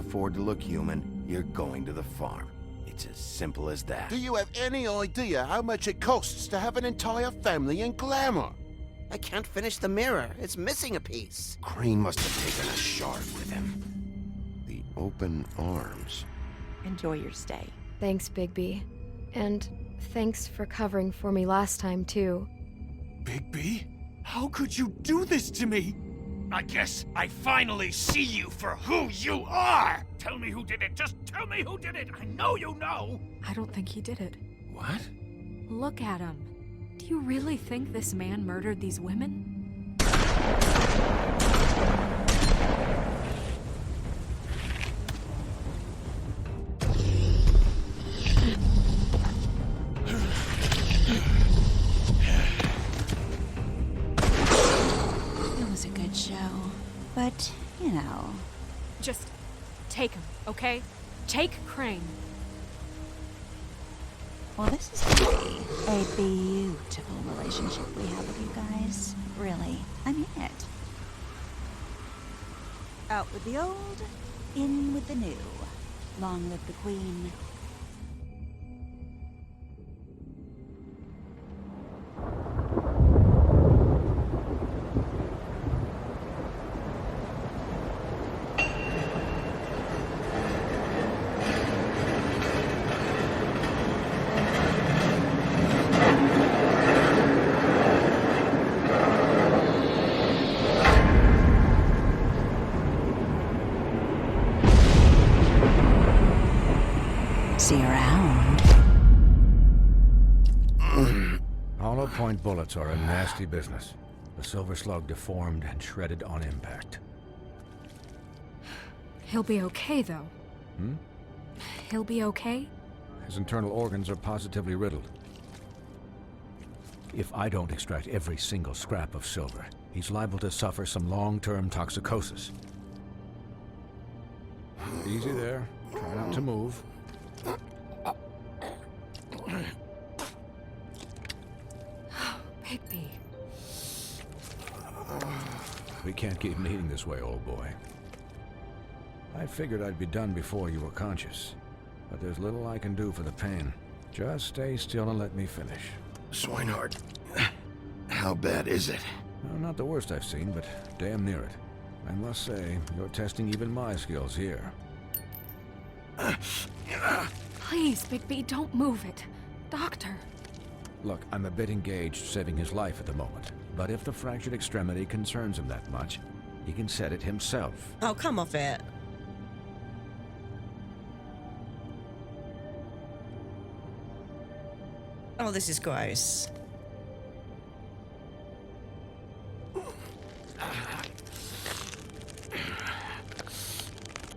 afford to look human, you're going to the farm. It's as simple as that. Do you have any idea how much it costs to have an entire family in glamour? I can't finish the mirror. It's missing a piece. Crane must have taken a shard with him. The open arms. Enjoy your stay. Thanks, Bigby. And thanks for covering for me last time, too. Bigby? How could you do this to me? I guess I finally see you for who you are! Tell me who did it! Just tell me who did it! I know you know! I don't think he did it. What? Look at him. Do you really think this man murdered these women? It was a good show. But, you know... Just take him, okay? Take Crane. Well, this is gonna be a beautiful relationship we have with you guys. Really. I mean it. Out with the old, in with the new. Long live the Queen. See you around. Hollow point bullets are a nasty business. The silver slug deformed and shredded on impact. He'll be okay, though. Hmm? He'll be okay? His internal organs are positively riddled. If I don't extract every single scrap of silver, he's liable to suffer some long-term toxicosis. Easy there. Try not to move. Bigby. We can't keep meeting this way, old boy. I figured I'd be done before you were conscious, but there's little I can do for the pain. Just stay still and let me finish. Swinehart, how bad is it? Well, not the worst I've seen, but damn near it. I must say, you're testing even my skills here. Please, Bigby, don't move it. Doctor. Look, I'm a bit engaged saving his life at the moment, but if the fractured extremity concerns him that much, he can set it himself. Oh, come off it. Oh, this is gross.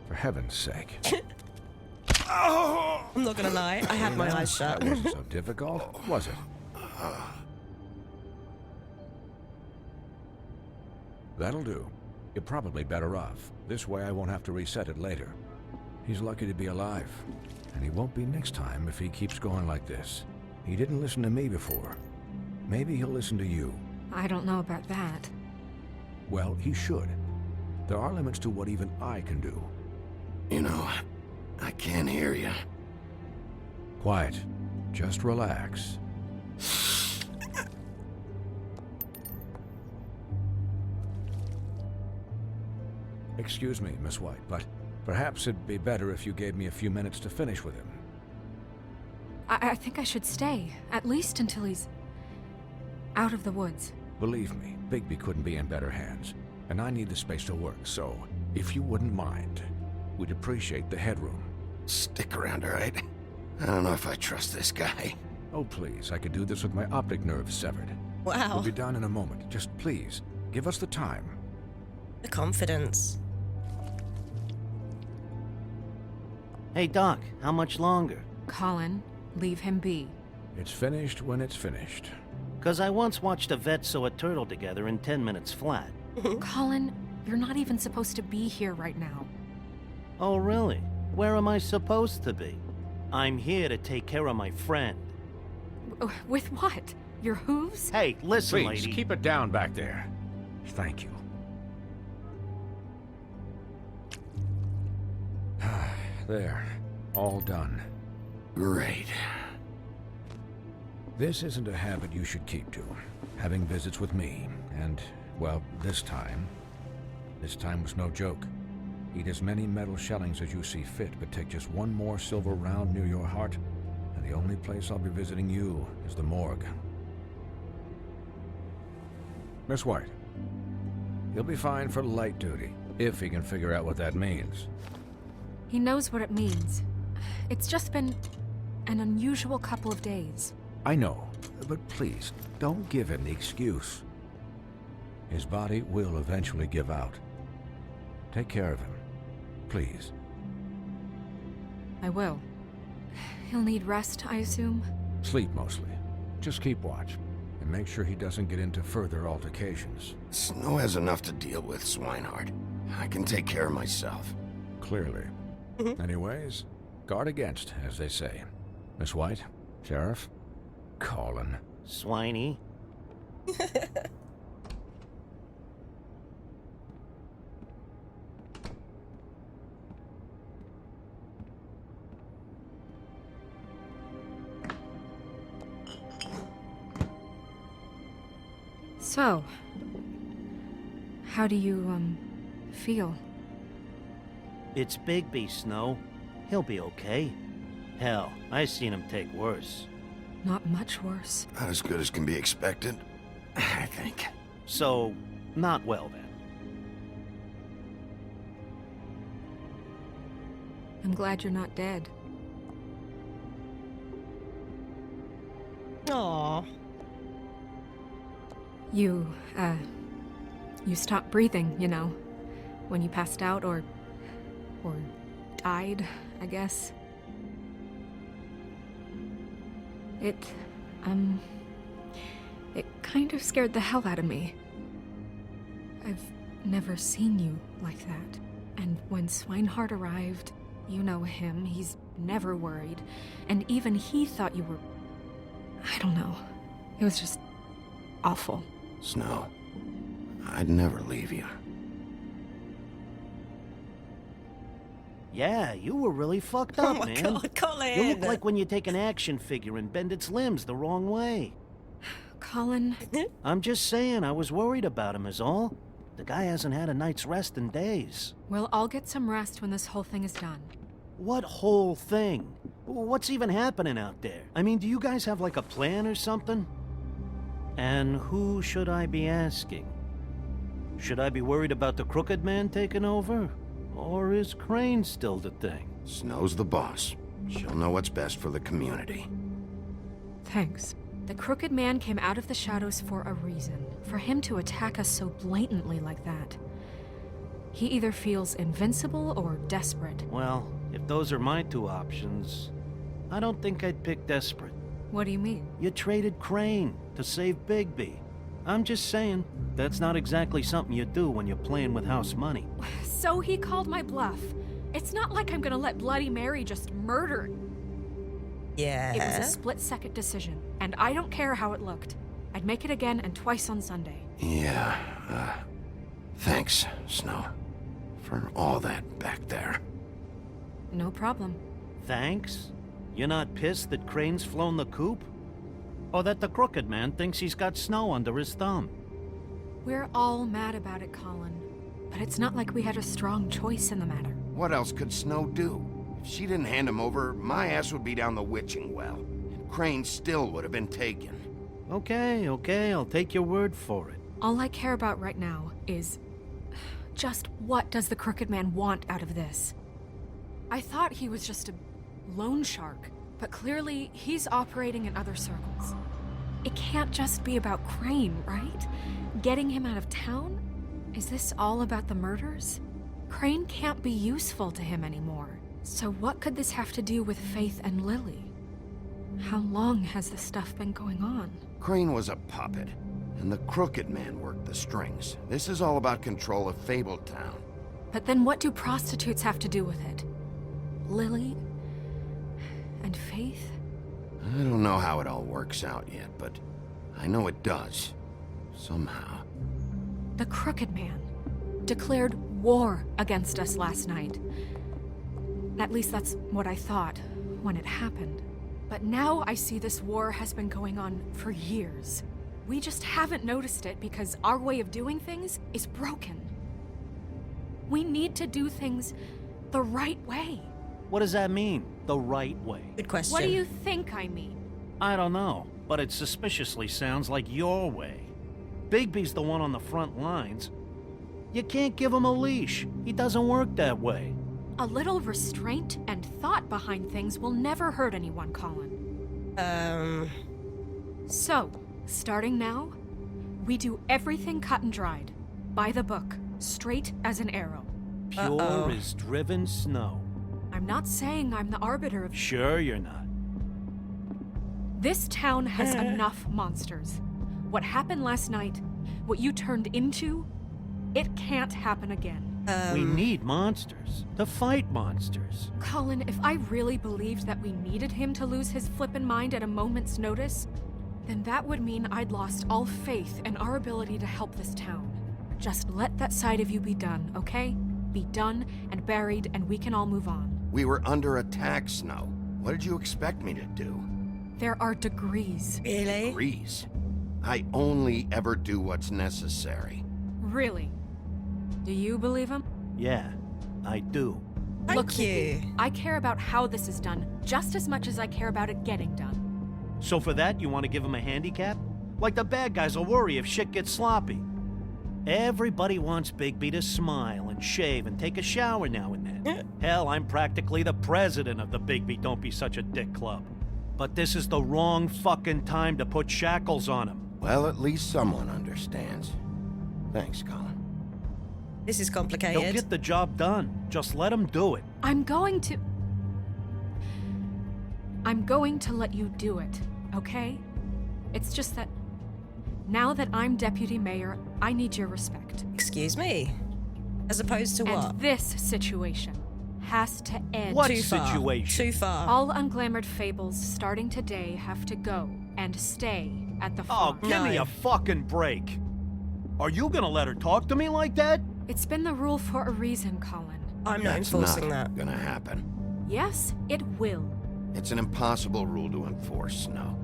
For heaven's sake. I'm not gonna lie, I had my eyes shut. That wasn't so difficult, was it? That'll do. You're probably better off. This way I won't have to reset it later. He's lucky to be alive. And he won't be next time if he keeps going like this. He didn't listen to me before. Maybe he'll listen to you. I don't know about that. Well, he should. There are limits to what even I can do. You know, I can't hear you. Quiet. Just relax. Excuse me, Miss White, but perhaps it'd be better if you gave me a few minutes to finish with him. I think I should stay, at least until he's out of the woods. Believe me, Bigby couldn't be in better hands, and I need the space to work, so if you wouldn't mind, we'd appreciate the headroom. Stick around, all right? I don't know if I trust this guy. Oh, please, I could do this with my optic nerve severed. Wow. We'll be done in a moment. Just please, give us the time. The confidence. Hey, Doc, how much longer? Colin, leave him be. It's finished when it's finished. 'Cause I once watched a vet sew a turtle together in 10 minutes flat. Colin, you're not even supposed to be here right now. Oh, really? Where am I supposed to be? I'm here to take care of my friend. With what? Your hooves? Hey, listen, Please, lady. keep it down back there. Thank you. There. All done. Great. This isn't a habit you should keep to. Having visits with me, and, well, this time was no joke. Eat as many metal shellings as you see fit, but take just one more silver round near your heart, and the only place I'll be visiting you is the morgue. Miss White, he'll be fine for light duty, if he can figure out what that means. He knows what it means. It's just been an unusual couple of days. I know, but please, don't give him the excuse. His body will eventually give out. Take care of him, please. I will. He'll need rest, I assume? Sleep mostly. Just keep watch, and make sure he doesn't get into further altercations. Snow has enough to deal with, Swinehart. I can take care of myself. Clearly. Anyways, guard against, as they say. Miss White, Sheriff, Colin. Swiney. So, how do you, feel? It's Bigby, Snow. He'll be okay. Hell, I seen him take worse. Not much worse. Not as good as can be expected, I think. So, not well then. I'm glad you're not dead. Aww. You stopped breathing, you know, when you passed out or died, I guess. It kind of scared the hell out of me. I've never seen you like that. And when Swinehart arrived, you know him, he's never worried. And even he thought you were... I don't know. It was just awful. Snow, I'd never leave you. Yeah, you were really fucked up, Oh my man. God, Colin! You look like when you take an action figure and bend its limbs the wrong way. Colin... I'm just saying, I was worried about him is all. The guy hasn't had a night's rest in days. We'll all get some rest when this whole thing is done. What whole thing? What's even happening out there? I mean, do you guys have like a plan or something? And who should I be asking? Should I be worried about the Crooked Man taking over? Or is Crane still the thing? Snow's the boss. She'll know what's best for the community. Thanks. The Crooked Man came out of the shadows for a reason. For him to attack us so blatantly like that. He either feels invincible or desperate. Well, if those are my two options, I don't think I'd pick desperate. What do you mean? You traded Crane to save Bigby. I'm just saying, that's not exactly something you do when you're playing with house money. So he called my bluff. It's not like I'm gonna let Bloody Mary just murder. Yeah. It was a split-second decision, and I don't care how it looked. I'd make it again and twice on Sunday. Yeah, thanks, Snow, for all that back there. No problem. Thanks? You're not pissed that Crane's flown the coop? Or that the Crooked Man thinks he's got Snow under his thumb? We're all mad about it, Colin. But it's not like we had a strong choice in the matter. What else could Snow do? If she didn't hand him over, my ass would be down the witching well. And Crane still would have been taken. Okay, I'll take your word for it. All I care about right now is... just what does the Crooked Man want out of this? I thought he was just a loan shark, but clearly he's operating in other circles. It can't just be about Crane, right? Getting him out of town? Is this all about the murders? Crane can't be useful to him anymore. So what could this have to do with Faith and Lily? How long has this stuff been going on? Crane was a puppet, and the Crooked Man worked the strings. This is all about control of Fabletown. But then what do prostitutes have to do with it? Lily? And Faith? I don't know how it all works out yet, but I know it does. Somehow. The Crooked Man declared war against us last night. At least that's what I thought when it happened. But now I see this war has been going on for years. We just haven't noticed it because our way of doing things is broken. We need to do things the right way. What does that mean, the right way? Good question. What do you think I mean? I don't know, but it suspiciously sounds like your way. Bigby's the one on the front lines. You can't give him a leash. He doesn't work that way. A little restraint and thought behind things will never hurt anyone, Colin. So, starting now, we do everything cut and dried. By the book, straight as an arrow. Pure as driven snow. I'm not saying I'm the arbiter of... Sure you're not. This town has enough monsters. What happened last night, what you turned into, it can't happen again. We need monsters. To fight monsters. Colin, if I really believed that we needed him to lose his flippin' mind at a moment's notice, then that would mean I'd lost all faith in our ability to help this town. Just let that side of you be done, okay? Be done and buried, and we can all move on. We were under attack, Snow. What did you expect me to do? There are degrees. Really? Freeze. I only ever do what's necessary. Really? Do you believe him? Yeah, I do. Thank you. I care about how this is done just as much as I care about it getting done. So for that, you want to give him a handicap? Like the bad guys will worry if shit gets sloppy. Everybody wants Bigby to smile and shave and take a shower now and then. Hell, I'm practically the president of the Bigby Don't Be Such a Dick Club. But this is the wrong fucking time to put shackles on him. Well, at least someone understands. Thanks, Colin. This is complicated. He'll get the job done. Just let him do it. I'm going to let you do it, okay? It's just that now that I'm deputy mayor, I need your respect. Excuse me? As opposed to what? And this situation has to end. What Too far. situation? Too far. All unglamored fables starting today have to go and stay at the Oh, farm. give me No. a fucking break. Are you gonna let her talk to me like that? It's been the rule for a reason, Colin. I'm not That's enforcing not that. gonna happen. Yes, it will. It's an impossible rule to enforce, Snow.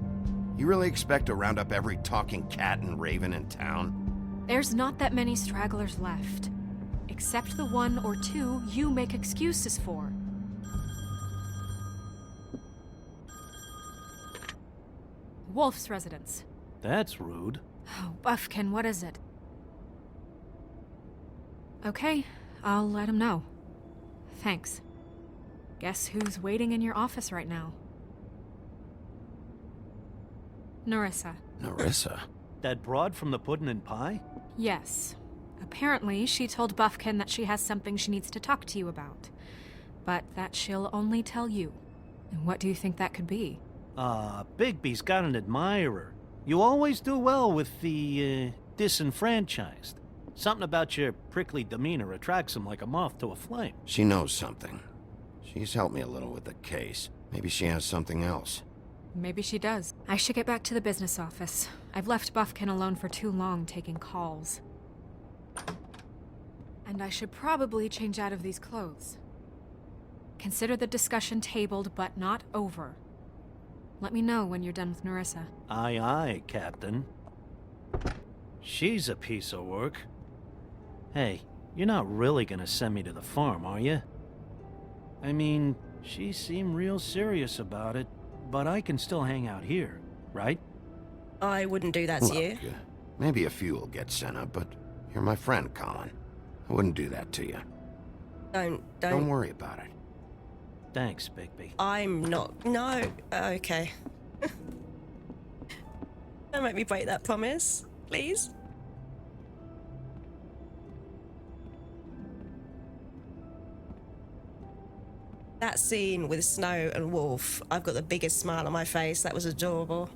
You really expect to round up every talking cat and raven in town? There's not that many stragglers left. Except the one or two you make excuses for. Wolf's residence. That's rude. Oh, Buffkin, what is it? Okay, I'll let him know. Thanks. Guess who's waiting in your office right now? Narissa. Narissa? That broad from the puddin' and pie? Yes. Apparently, she told Buffkin that she has something she needs to talk to you about. But that she'll only tell you. And what do you think that could be? Bigby's got an admirer. You always do well with the, disenfranchised. Something about your prickly demeanor attracts him like a moth to a flame. She knows something. She's helped me a little with the case. Maybe she has something else. Maybe she does. I should get back to the business office. I've left Buffkin alone for too long taking calls. And I should probably change out of these clothes. Consider the discussion tabled, but not over. Let me know when you're done with Narissa. Aye, aye, Captain. She's a piece of work. Hey, you're not really gonna send me to the farm, are you? I mean, she seemed real serious about it, but I can still hang out here, right? I wouldn't do that to you. Look, maybe a few will get sent up, but you're my friend, Colin. I wouldn't do that to you. Don't worry about it. Thanks, Bigby. I'm not. No. Okay. Don't make me break that promise, please. That scene with Snow and Wolf, I've got the biggest smile on my face. That was adorable.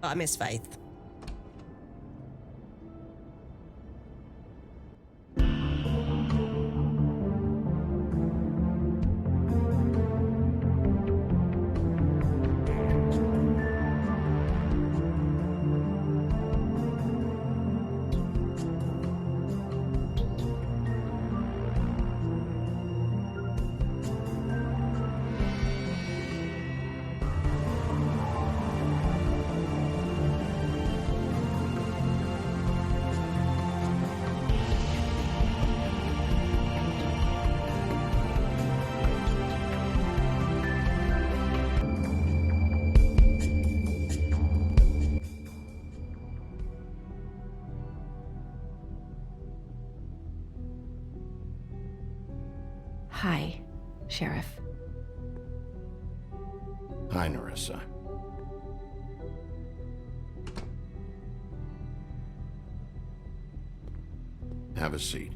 But I miss Faith. Hi, Sheriff. Hi, Nerissa. Have a seat.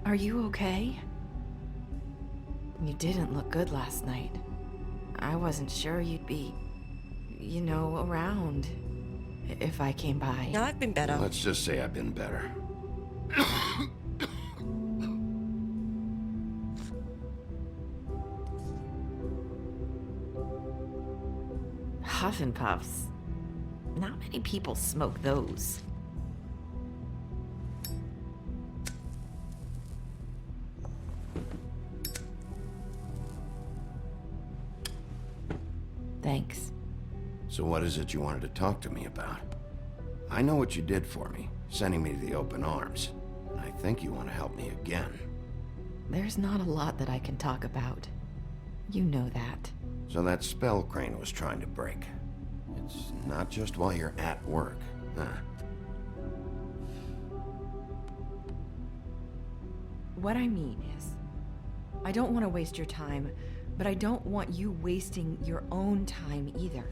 Are you okay? You didn't look good last night. I wasn't sure you'd be, around if I came by. No, I've been better. Let's just say I've been better. Huff and Puffs. Not many people smoke those. Thanks. So what is it you wanted to talk to me about? I know what you did for me, sending me to the open arms. And I think you want to help me again. There's not a lot that I can talk about. You know that. So that spell Crane was trying to break. It's not just while you're at work, huh? What I mean is, I don't want to waste your time, but I don't want you wasting your own time either.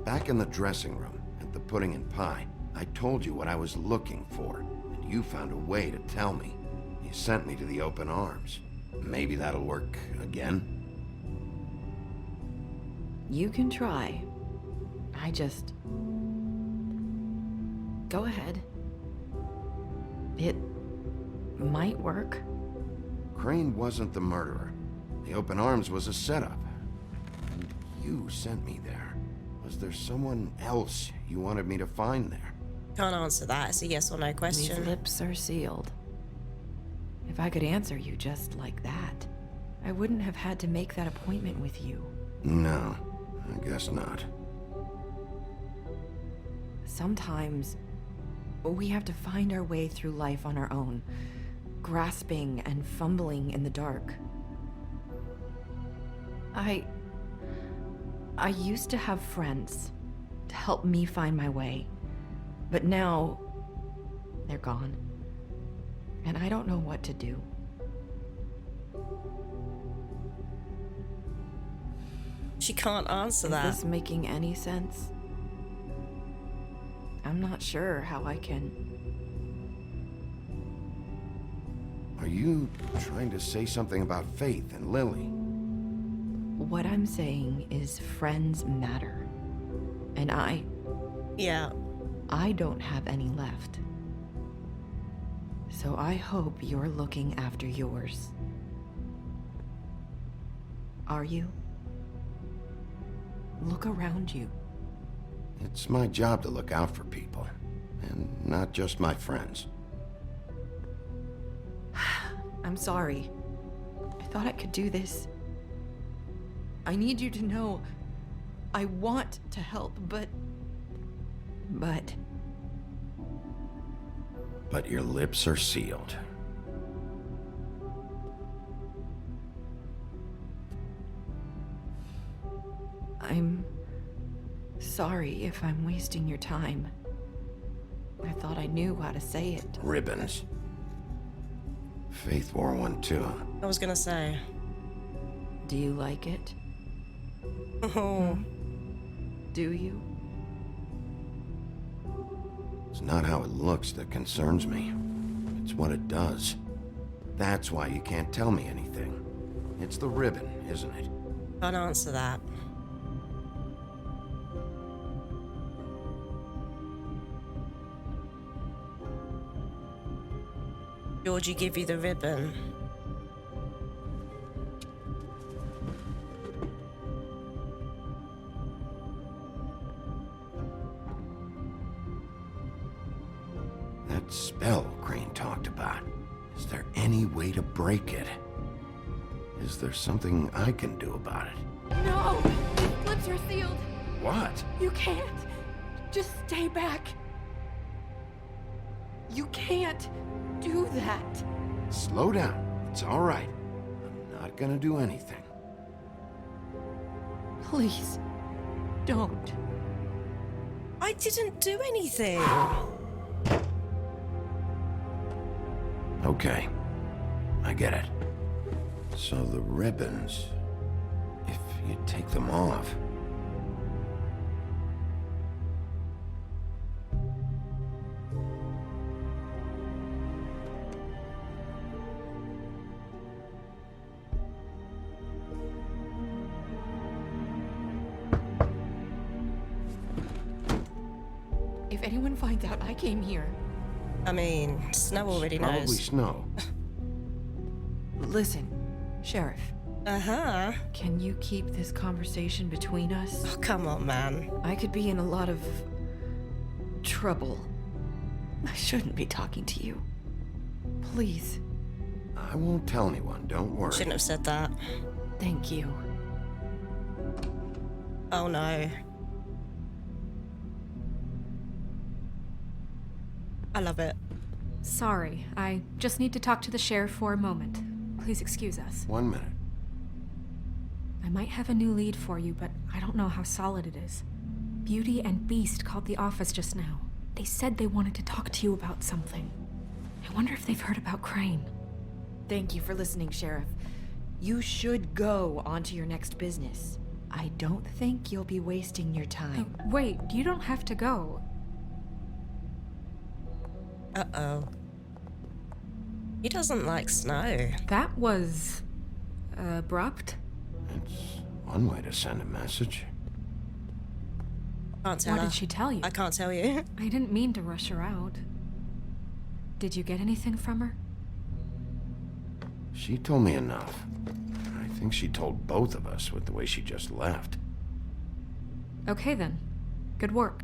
Back in the dressing room, at the pudding and pie, I told you what I was looking for, and you found a way to tell me. You sent me to the open arms. Maybe that'll work again? You can try. Go ahead. It might work. Crane wasn't the murderer. The open arms was a setup. And you sent me there. Was there someone else you wanted me to find there? Can't answer that. It's a yes or no These question. lips are sealed. If I could answer you just like that, I wouldn't have had to make that appointment with you. No, I guess not. Sometimes we have to find our way through life on our own, grasping and fumbling in the dark. I used to have friends to help me find my way, but now they're gone, and I don't know what to do. She can't answer that. Is this making any sense? I'm not sure how I can. Are you trying to say something about Faith and Lily? What I'm saying is friends matter. And Yeah. I don't have any left. So I hope you're looking after yours. Are you? Look around you. It's my job to look out for people, and not just my friends. I'm sorry. I thought I could do this. I need you to know I want to help, but... But your lips are sealed. I'm sorry if I'm wasting your time. I thought I knew how to say it. Ribbons. Faith wore one too. I was gonna say. Do you like it? Oh. Do you? It's not how it looks that concerns me. It's what it does. That's why you can't tell me anything. It's the ribbon, isn't it? Can't answer that. Georgie give you the ribbon. That spell Crane talked about. Is there any way to break it? Is there something I can do about it? No! His lips are sealed. What? You can't. Just stay back. You can't. do that? Slow down. It's all right. I'm not gonna do anything. Please, don't. I didn't do anything. Okay. I get it. So the ribbons, if you take them off... If anyone finds out I came here... I mean, Snow already Probably knows. Snow. Listen, Sheriff, Uh-huh. can you keep this conversation between us? Oh, come on, man. I could be in a lot of... trouble. I shouldn't be talking to you. Please. I won't tell anyone, don't worry. Shouldn't have said that. Thank you. Oh, no. I love it. Sorry, I just need to talk to the sheriff for a moment. Please excuse us. 1 minute. I might have a new lead for you, but I don't know how solid it is. Beauty and Beast called the office just now. They said they wanted to talk to you about something. I wonder if they've heard about Crane. Thank you for listening, Sheriff. You should go on to your next business. I don't think you'll be wasting your time. Wait, you don't have to go. Uh-oh. He doesn't like Snow. That was... abrupt? It's one way to send a message. Can't tell What her. did she tell you? I can't tell you. I didn't mean to rush her out. Did you get anything from her? She told me enough. I think she told both of us with the way she just left. Okay then. Good work.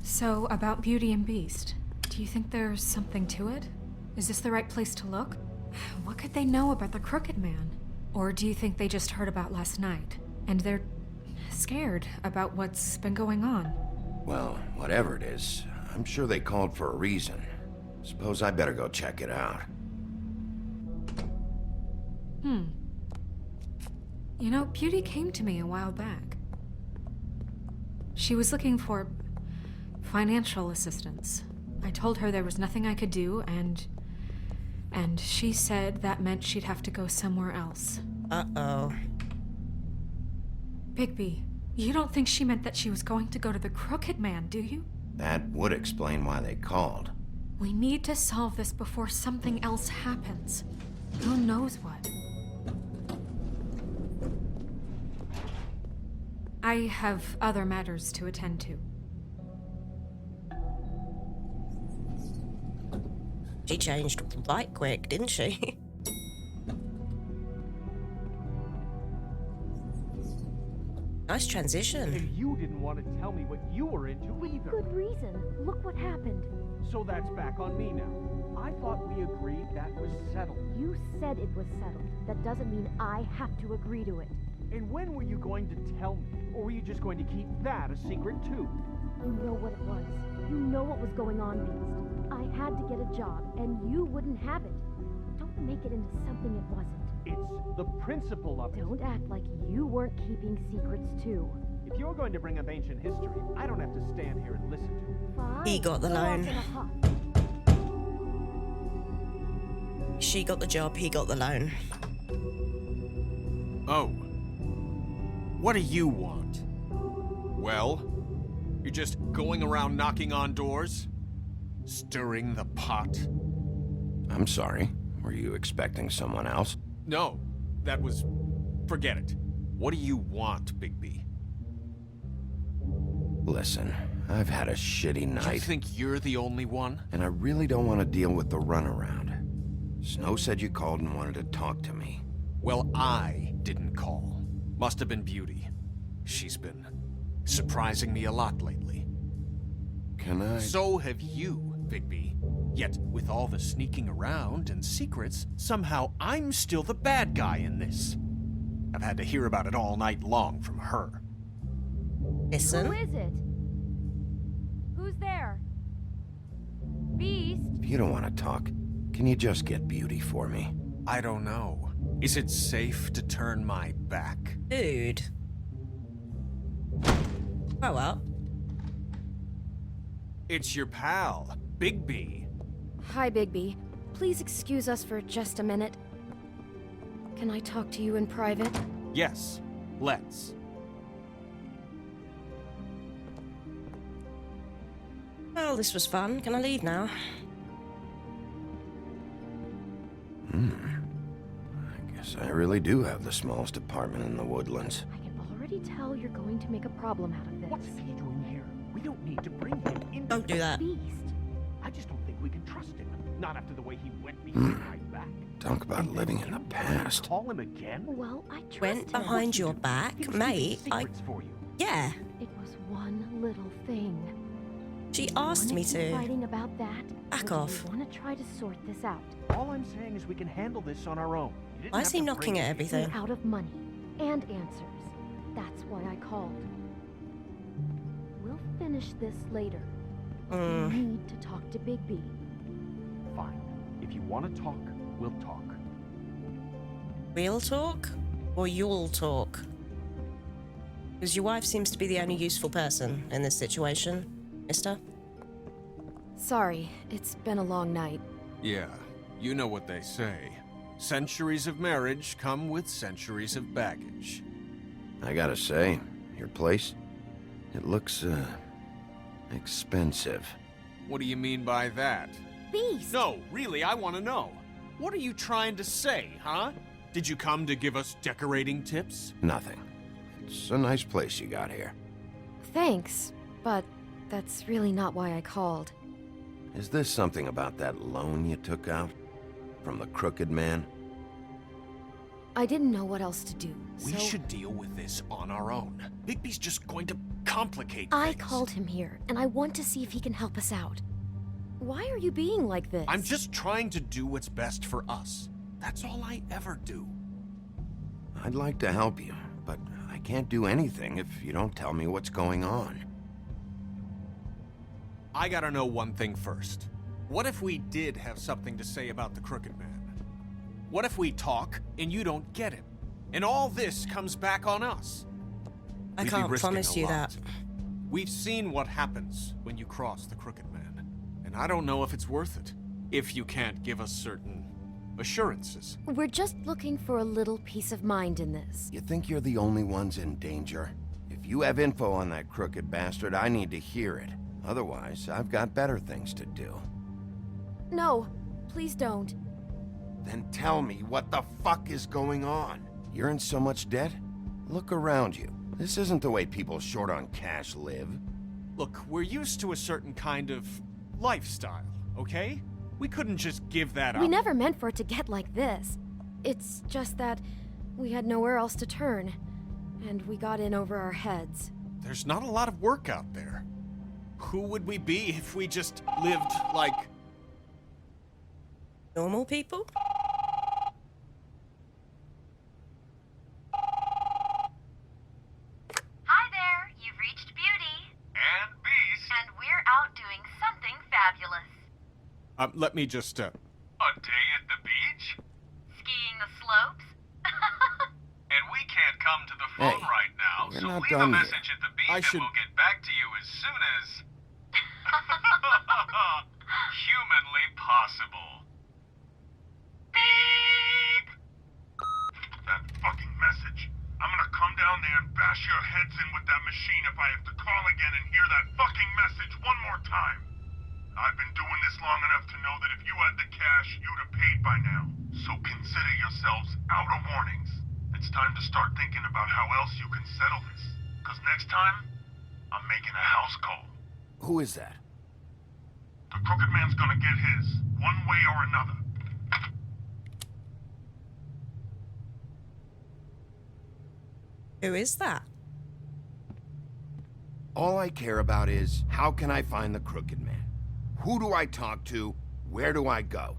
So, about Beauty and Beast, do you think there's something to it? Is this the right place to look? What could they know about the Crooked Man? Or do you think they just heard about last night, and they're scared about what's been going on? Well, whatever it is, I'm sure they called for a reason. Suppose I better go check it out. You know, Beauty came to me a while back. She was looking for financial assistance. I told her there was nothing I could do, and she said that meant she'd have to go somewhere else. Uh-oh. Bigby, you don't think she meant that she was going to go to the Crooked Man, do you? That would explain why they called. We need to solve this before something else happens. Who knows what? I have other matters to attend to. She changed right quick, didn't she? Nice transition. And you didn't want to tell me what you were into either. Good reason. Look what happened. So that's back on me now. I thought we agreed that was settled. You said it was settled. That doesn't mean I have to agree to it. And when were you going to tell me? Or were you just going to keep that a secret too? You know what it was. You know what was going on, Beast. I had to get a job, and you wouldn't have it. Don't make it into something it wasn't. It's the principle of it. Don't act like you weren't keeping secrets, too. If you're going to bring up ancient history, I don't have to stand here and listen to it. Fine. He got the Go off loan. in a huff. She got the job, he got the loan. Oh. What do you want? Well, you're just going around knocking on doors? Stirring the pot? I'm sorry. Were you expecting someone else? No, that was... forget it. What do you want, Bigby? Listen, I've had a shitty You night, think you're the only one? and I really don't want to deal with the runaround. Snow said you called and wanted to talk to me. Well, I didn't call. Must have been Beauty. She's been surprising me a lot lately. Can I... So have you, Bigby. Yet, with all the sneaking around and secrets, somehow I'm still the bad guy in this. I've had to hear about it all night long from her. Listen. Who is it? Who's there? Beast? you don't want to talk. Can you just get Beauty for me? I don't know. Is it safe to turn my back? Dude. Grow up. It's your pal, Bigby. Hi, Bigby. Please excuse us for just a minute. Can I talk to you in private? Yes, let's. Well, this was fun. Can I leave now? I guess I really do have the smallest apartment in the Woodlands. I can already tell you're going to make a problem out of this. What's he doing here? We don't need to bring him in. Don't do that. Beast. I just don't think we can trust him. Not after the way he went behind my back. Talk about living in the past. Call him again? Well, I trust Went him. behind your back, He was mate. keeping secrets for you. Yeah. It was one little thing. She asked me Wanna keep to. fighting about that? Back or do off. you want to try to sort this out? All I'm saying is we can handle this on our own. You didn't Why is have he to knocking bring at him. everything? We're out of money and answers. That's why I called. We'll finish this later. You need to talk to Bigby. Fine. If you want to talk, we'll talk. We'll talk? Or you'll talk? Because your wife seems to be the only useful person in this situation, mister. Sorry, it's been a long night. Yeah, you know what they say. Centuries of marriage come with centuries of baggage. I gotta say, your place, it looks, expensive. What do you mean by that? Beast! No, really, I want to know. What are you trying to say, huh? Did you come to give us decorating tips? Nothing. It's a nice place you got here. Thanks, but that's really not why I called. Is this something about that loan you took out? From the crooked man? I didn't know what else to do, We so should deal with this on our own. Bigby's just going to complicate I things. called him here, and I want to see if he can help us out. Why are you being like this? I'm just trying to do what's best for us. That's all I ever do. I'd like to help you, but I can't do anything if you don't tell me what's going on. I gotta know one thing first. What if we did have something to say about the Crooked Man? What if we talk and you don't get him? And all this comes back on us? I We'd be can't risking promise a you lot. that. We've seen what happens when you cross the Crooked Man. And I don't know if it's worth it. If you can't give us certain assurances. We're just looking for a little peace of mind in this. You think you're the only ones in danger? If you have info on that crooked bastard, I need to hear it. Otherwise, I've got better things to do. No, please don't. Then tell me what the fuck is going on? You're in so much debt? Look around you. This isn't the way people short on cash live. Look, we're used to a certain kind of lifestyle, okay? We couldn't just give that up. We never meant for it to get like this. It's just that we had nowhere else to turn, and we got in over our heads. There's not a lot of work out there. Who would we be if we just lived like... Normal people? Hi there, you've reached Beauty. And Beast. And we're out doing something fabulous. Let me just, A day at the beach? Skiing the slopes? And we can't come to the phone Hey, right now, we're so not leave a done yet. message at the beach I and should- we'll get back to you as soon as... humanly possible. Beep! That fucking message. I'm gonna come down there and bash your heads in with that machine if I have to call again and hear that fucking message one more time. I've been doing this long enough to know that if you had the cash, you'd have paid by now. So consider yourselves out of warnings. It's time to start thinking about how else you can settle this. Because next time, I'm making a house call. Who is that? The Crooked Man's gonna get his, one way or another. Who is that? All I care about is, how can I find the crooked man? Who do I talk to? Where do I go?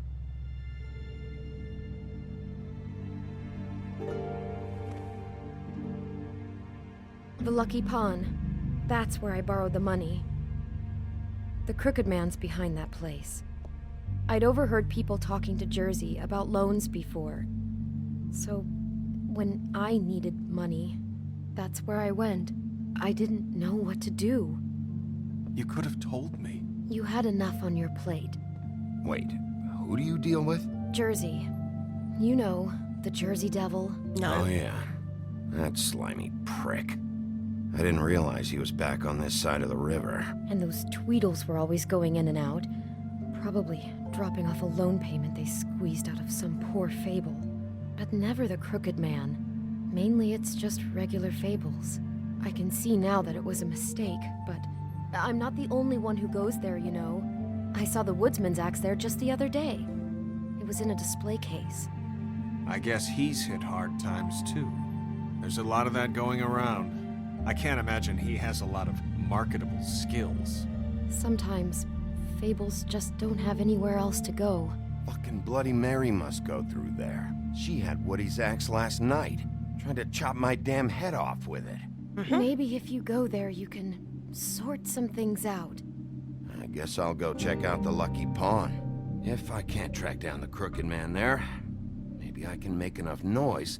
The Lucky Pawn. That's where I borrowed the money. The Crooked Man's behind that place. I'd overheard people talking to Jersey about loans before. So, when I needed money, that's where I went. I didn't know what to do. You could have told me. You had enough on your plate. Wait, who do you deal with? Jersey. You know, the Jersey Devil. No. Oh yeah, that slimy prick. I didn't realize he was back on this side of the river. And those Tweedles were always going in and out. Probably dropping off a loan payment they squeezed out of some poor Fable. But never the Crooked Man. Mainly it's just regular Fables. I can see now that it was a mistake, but I'm not the only one who goes there, you know. I saw the Woodsman's axe there just the other day. It was in a display case. I guess he's hit hard times too. There's a lot of that going around. I can't imagine he has a lot of marketable skills. Sometimes, Fables just don't have anywhere else to go. Fucking Bloody Mary must go through there. She had Woody's axe last night, trying to chop my damn head off with it. Maybe if you go there, you can sort some things out. I guess I'll go check out the Lucky Pawn. If I can't track down the Crooked Man there, maybe I can make enough noise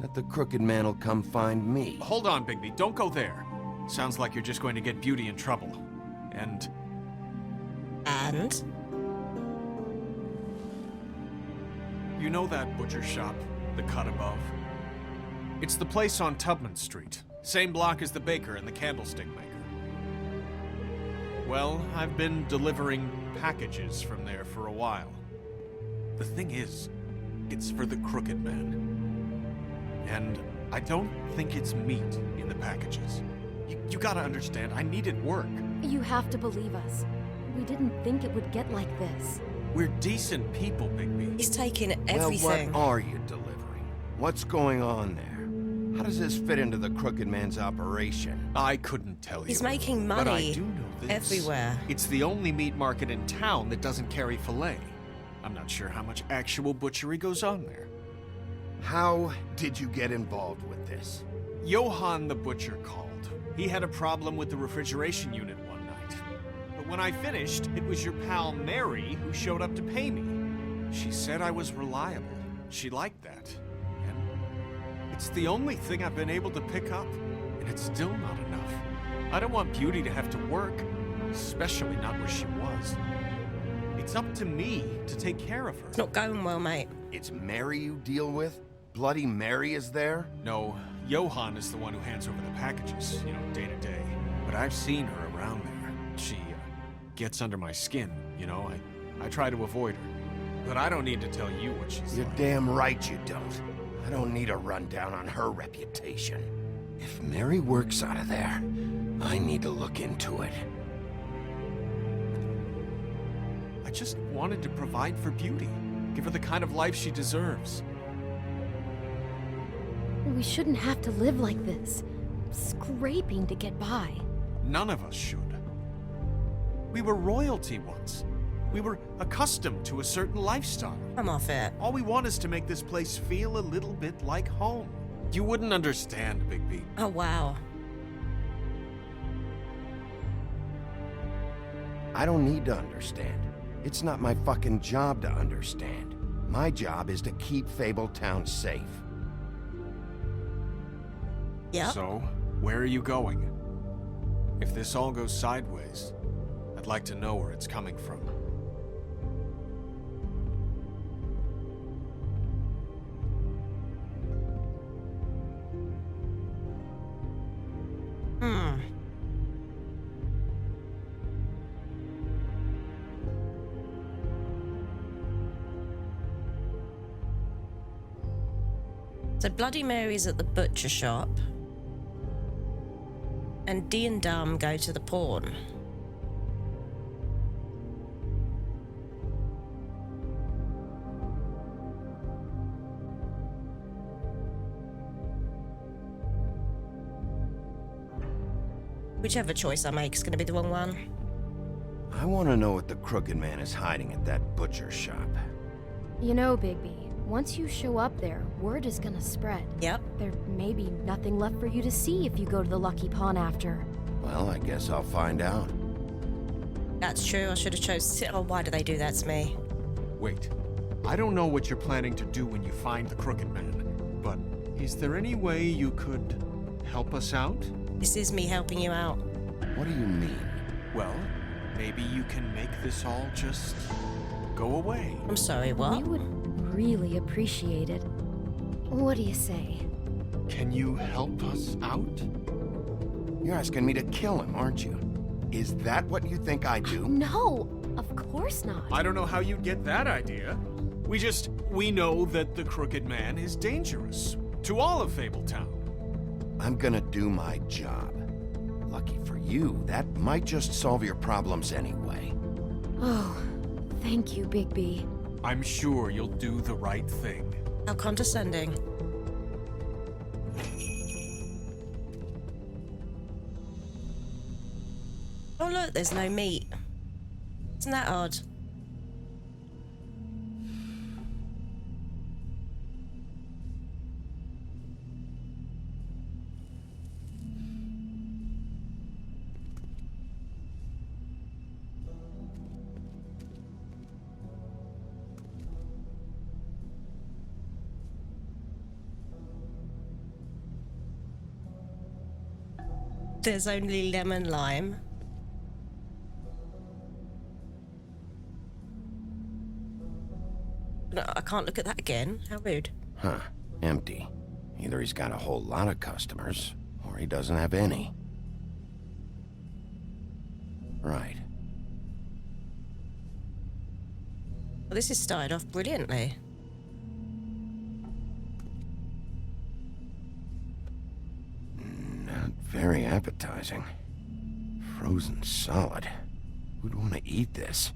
that the Crooked Man will come find me. Hold on, Bigby. Don't go there. Sounds like you're just going to get Beauty in trouble. And... You know that butcher shop, the cut above? It's the place on Tubman Street. Same block as the baker and the candlestick maker. Well, I've been delivering packages from there for a while. The thing is, it's for the Crooked Man. And I don't think it's meat in the packages. You gotta understand, I needed work. You have to believe us. We didn't think it would get like this. We're decent people, Bigby. He's taking everything. Well, what are you delivering? What's going on there? How does this fit into the Crooked Man's operation? I couldn't tell you. He's making money but I do know this. everywhere. It's the only meat market in town that doesn't carry filet. I'm not sure how much actual butchery goes on there. How did you get involved with this? Johann the butcher called. He had a problem with the refrigeration unit one night. But when I finished, it was your pal Mary who showed up to pay me. She said I was reliable. She liked that. And it's the only thing I've been able to pick up, and it's still not enough. I don't want Beauty to have to work, especially not where she was. It's up to me to take care of her. It's not going well, mate. It's Mary you deal with? Bloody Mary is there? No, Johann is the one who hands over the packages, day to day. But I've seen her around there. She gets under my skin, I try to avoid her. But I don't need to tell you what she's You're like. damn right you don't. I don't need a rundown on her reputation. If Mary works out of there, I need to look into it. I just wanted to provide for Beauty. Give her the kind of life she deserves. We shouldn't have to live like this, scraping to get by. None of us should. We were royalty once. We were accustomed to a certain lifestyle. I'm off it. All we want is to make this place feel a little bit like home. You wouldn't understand, Bigby. Oh, wow. I don't need to understand. It's not my fucking job to understand. My job is to keep Fabletown safe. Yep. So, where are you going? If this all goes sideways, I'd like to know where it's coming from. So Bloody Mary's at the butcher shop. And Dee and Dum go to the pawn. Whichever choice I make is going to be the wrong one. I want to know what the Crooked Man is hiding at that butcher shop. You know, Bigby, once you show up there, word is gonna spread. Yep. There may be nothing left for you to see if you go to the Lucky Pawn after. Well, I guess I'll find out. That's true, I should have chose... Oh, why do they do that to me? Wait. I don't know what you're planning to do when you find the Crooked Man, but is there any way you could help us out? This is me helping you out. What do you mean? Well, maybe you can make this all just go away. I'm sorry, what? We would really appreciate it. What do you say? Can you help us out? You're asking me to kill him, aren't you? Is that what you think I do? No, of course not. I don't know how you'd get that idea. We know that the Crooked Man is dangerous to all of Fabletown. I'm gonna do my job. Lucky for you, that might just solve your problems anyway. Oh, thank you, Bigby. I'm sure you'll do the right thing. How condescending. Oh look, there's no meat. Isn't that odd? There's only lemon lime. No, I can't look at that again. How rude. Huh. Empty. Either he's got a whole lot of customers, or he doesn't have any. Right. Well, this has started off brilliantly. Not very appetizing. Frozen solid. Who'd want to eat this?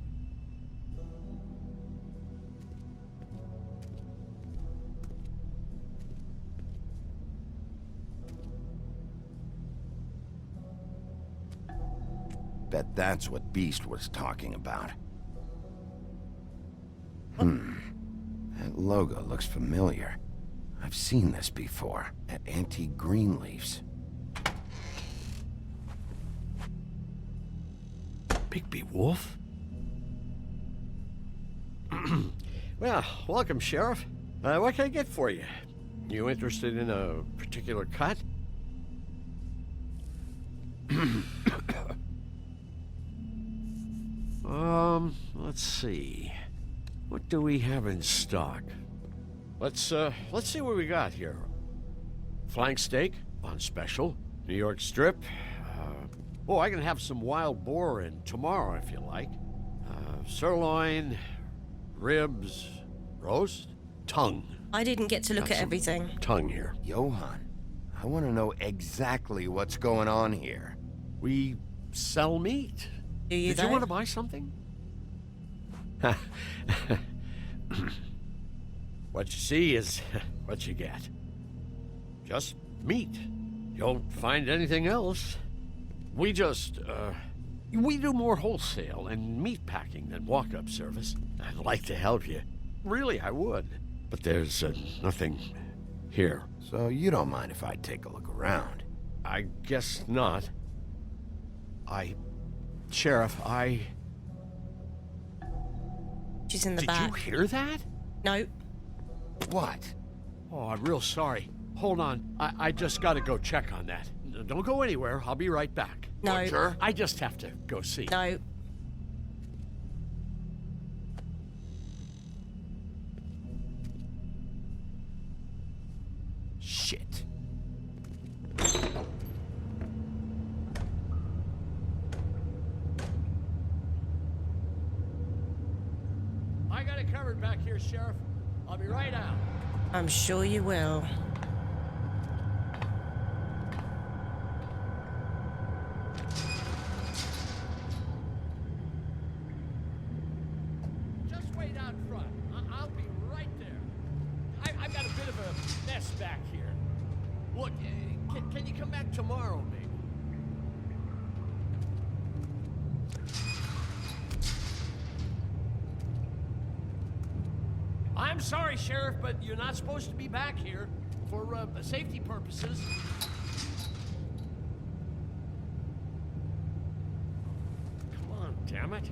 Bet that's what Beast was talking about. That logo looks familiar. I've seen this before at Antique Greenleaf's. Bigby Wolf? Well, welcome, Sheriff. What can I get for you? You interested in a particular cut? Let's see. What do we have in stock? Let's see what we got here. Flank steak on special. New York strip. I can have some wild boar in tomorrow if you like. Sirloin, ribs, roast, tongue. I didn't get to look Got at some everything. Tongue here. Johan, I want to know exactly what's going on here. We sell meat. Do you, Did you want to buy something? What you see is what you get. Just meat. You don't find anything else. We just, we do more wholesale and meat packing than walk-up service. I'd like to help you. Really, I would. But there's nothing here. So you don't mind if I take a look around? I guess not. Sheriff, She's in the Did back. you hear that? No. What? Oh, I'm real sorry. Hold on. I just gotta go check on that. Don't go anywhere. I'll be right back. No. Butcher? I just have to go see. No. Shit. I got it covered back here, Sheriff. I'll be right out. I'm sure you will. Just wait out front. I'll be right there. I've got a bit of a mess back here. Look, can you come back tomorrow, maybe? I'm sorry, Sheriff, but you're not supposed to be back here for safety purposes. Come on, damn it.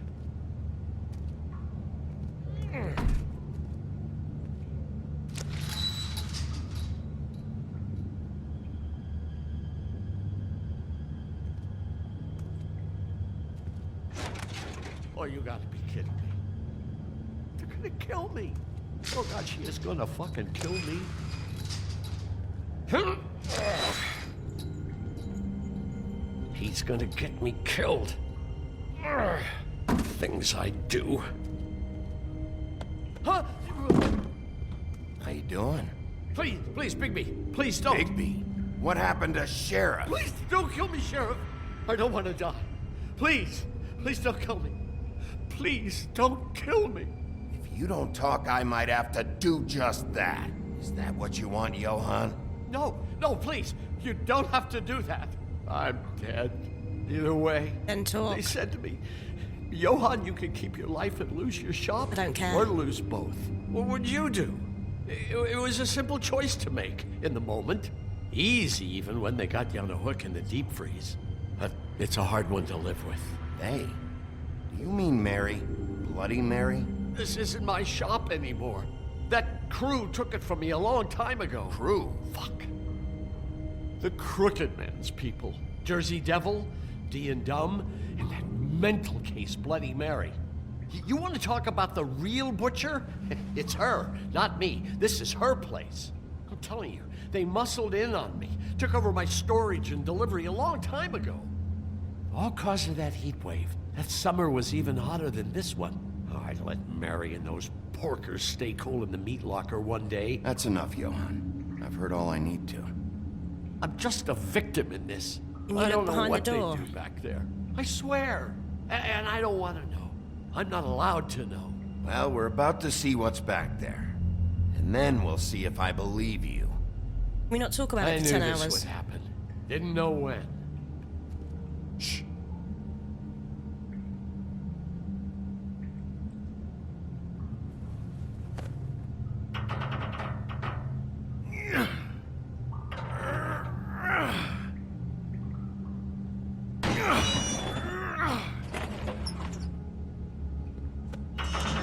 Oh, you gotta be kidding me. They're gonna kill me. Oh God, she is gonna fucking kill me. He's gonna get me killed. Things I do. Huh? How you doing? Please, Bigby. Please don't. Bigby? What happened to Sheriff? Please don't kill me, Sheriff. I don't want to die. Please don't kill me. Please don't kill me. If you don't talk, I might have to do just that. Is that what you want, Johann? No, please. You don't have to do that. I'm dead. Either way. Then talk. They said to me, Johann, you can keep your life and lose your shop. I don't care. Or lose both. What would you do? It was a simple choice to make in the moment. Easy even when they got you on a hook in the deep freeze. But it's a hard one to live with. Hey, do you mean Mary? Bloody Mary? This isn't my shop anymore. That crew took it from me a long time ago. Crew? Fuck. The Crooked Man's people. Jersey Devil, D and Dumb, and that mental case, Bloody Mary. You want to talk about the real butcher? It's her, not me. This is her place. I'm telling you, they muscled in on me, took over my storage and delivery a long time ago. All cause of that heat wave. That summer was even hotter than this one. Oh, I let Mary and those porkers stay cool in the meat locker one day. That's enough, Johann. I've heard all I need to. I'm just a victim in this. And you I don't look know behind what the they door. do back there. I swear. And I don't want to know. I'm not allowed to know. Well, we're about to see what's back there. And then we'll see if I believe you. Can we not talk about I it knew for 10 this hours? would happen. Didn't know when. Shh.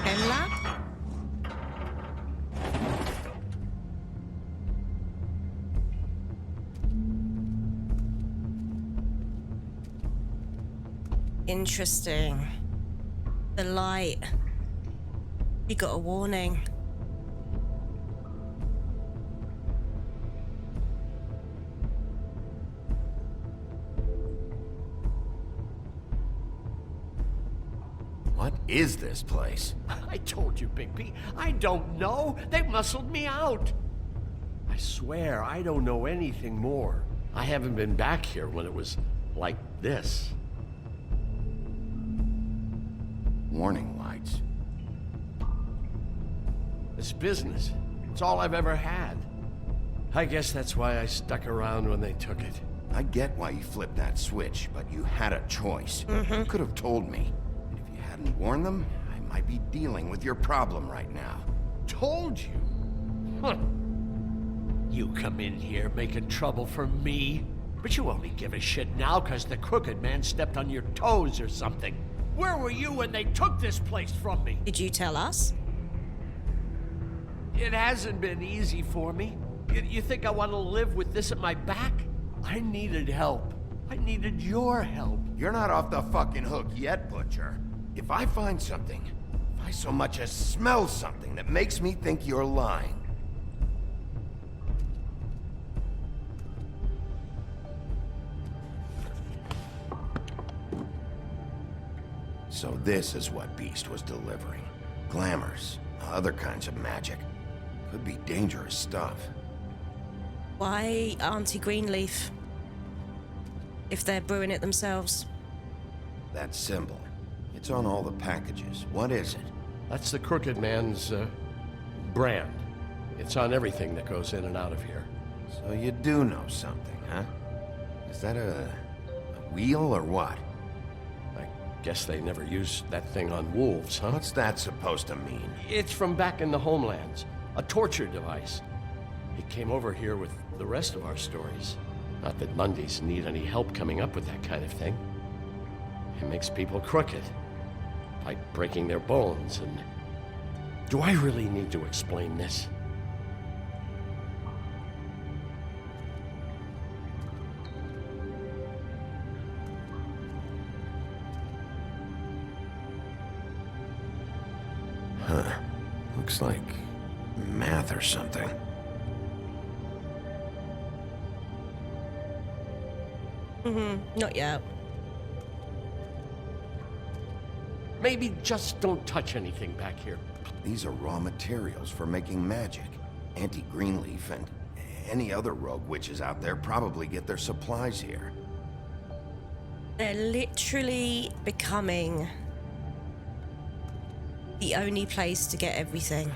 Emla? Interesting. The light. You got a warning. What is this place? I told you, Bigby. I don't know. They muscled me out. I swear, I don't know anything more. I haven't been back here when it was like this. Warning lights. This business, it's all I've ever had. I guess that's why I stuck around when they took it. I get why you flipped that switch, but you had a choice. You could have told me. And if you hadn't warned them, I might be dealing with your problem right now. Told you? Huh. You come in here making trouble for me, but you only give a shit now because the Crooked Man stepped on your toes or something. Where were you when they took this place from me? Did you tell us? It hasn't been easy for me. You think I want to live with this at my back? I needed help. I needed your help. You're not off the fucking hook yet, Butcher. If I find something, if I so much as smell something that makes me think you're lying, so this is what Beast was delivering. Glamours, other kinds of magic. Could be dangerous stuff. Why Auntie Greenleaf? If they're brewing it themselves. That symbol. It's on all the packages. What is it? That's the Crooked Man's, brand. It's on everything that goes in and out of here. So you do know something, huh? Is that a wheel or what? I guess they never used that thing on wolves, huh? What's that supposed to mean? It's from back in the homelands. A torture device. It came over here with the rest of our stories. Not that Mundies need any help coming up with that kind of thing. It makes people crooked. By breaking their bones and... Do I really need to explain this? Huh. Looks like math or something. Not yet. Maybe just don't touch anything back here. These are raw materials for making magic. Auntie Greenleaf and any other rogue witches out there probably get their supplies here. They're literally becoming the only place to get everything.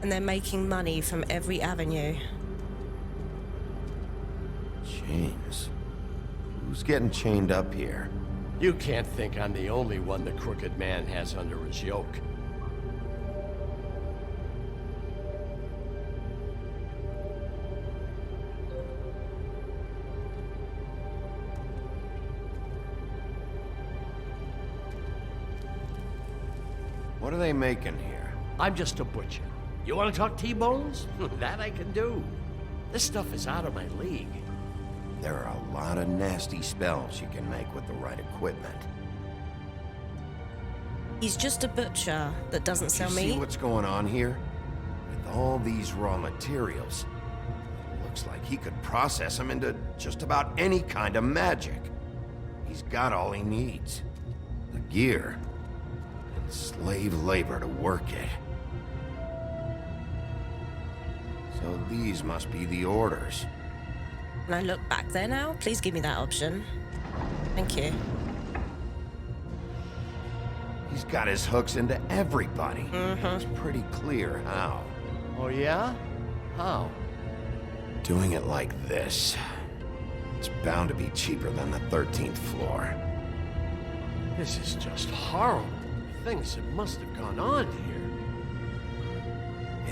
And they're making money from every avenue. Chains. Who's getting chained up here? You can't think I'm the only one the Crooked Man has under his yoke. What are they making here? I'm just a butcher. You want to talk T-bones? That I can do. This stuff is out of my league. There are a lot of nasty spells you can make with the right equipment. He's just a butcher that doesn't sell You meat. see what's going on here? With all these raw materials, it looks like he could process them into just about any kind of magic. He's got all he needs. The gear and slave labor to work it. So these must be the orders. Can I look back there now? Please give me that option. Thank you. He's got his hooks into everybody. It's pretty clear how. Oh yeah? How? Doing it like this. It's bound to be cheaper than the 13th floor. This is just horrible. Things that must have gone on here.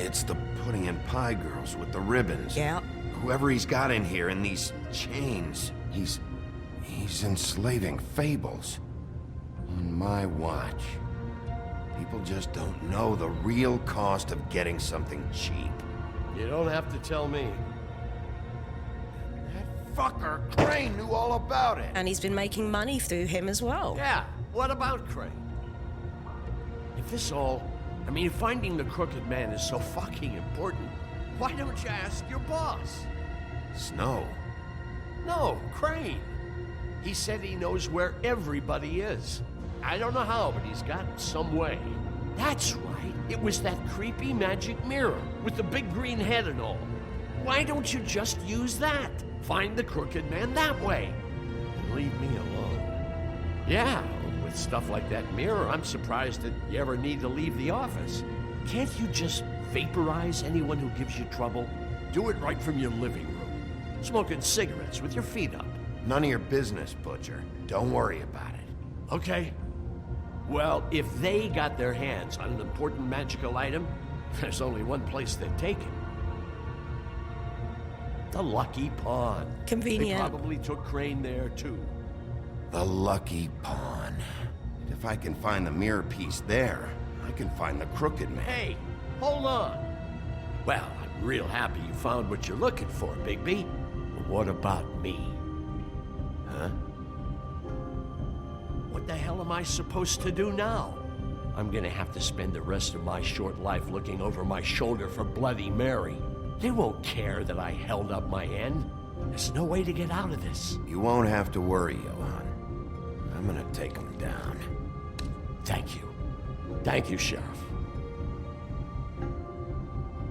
It's the pudding and pie girls with the ribbons. Yeah. Whoever he's got in here in these chains, he's enslaving Fables. On my watch. People just don't know the real cost of getting something cheap. You don't have to tell me. That fucker Crane knew all about it. And he's been making money through him as well. Yeah, what about Crane? If this all... I mean, finding the Crooked Man is so fucking important, why don't you ask your boss? Snow. No, Crane. He said he knows where everybody is. I don't know how, but he's got some way. That's right. It was that creepy magic mirror with the big green head and all. Why don't you just use that? Find the Crooked Man that way. And leave me alone. Yeah, with stuff like that mirror, I'm surprised that you ever need to leave the office. Can't you just vaporize anyone who gives you trouble? Do it right from your living room. Smoking cigarettes with your feet up. None of your business, Butcher. Don't worry about it. Okay. Well, if they got their hands on an important magical item, there's only one place they'd take it. The Lucky Pawn. Convenient. They probably took Crane there, too. The Lucky Pawn. If I can find the mirror piece there, I can find the Crooked Man. Hey, hold on. Well, I'm real happy you found what you're looking for, Bigby. But what about me? Huh? What the hell am I supposed to do now? I'm gonna have to spend the rest of my short life looking over my shoulder for Bloody Mary. They won't care that I held up my end. There's no way to get out of this. You won't have to worry, Johan. I'm gonna take him down. Thank you. Thank you, Sheriff.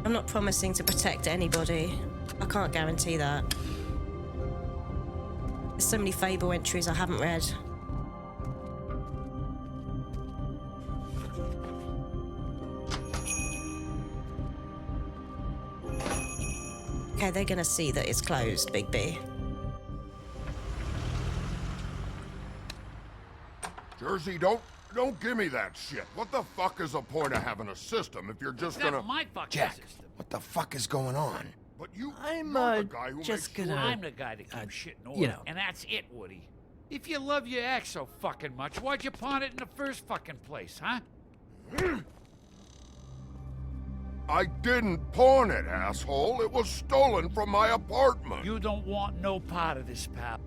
I'm not promising to protect anybody. I can't guarantee that. There's so many Fable entries I haven't read. Okay, they're gonna see that it's closed, Bigby. Jersey, don't give me that shit. What the fuck is the point of having a system if you're just gonna... my fucking Jack, system. what the fuck is going on? But you're I'm the guy who just makes gonna. sure- I'm the guy that keeps shit in order, you know. and that's it, Woody. If you love your ex so fucking much, why'd you pawn it in the first fucking place, huh? I didn't pawn it, asshole. It was stolen from my apartment. You don't want no part of this, pal.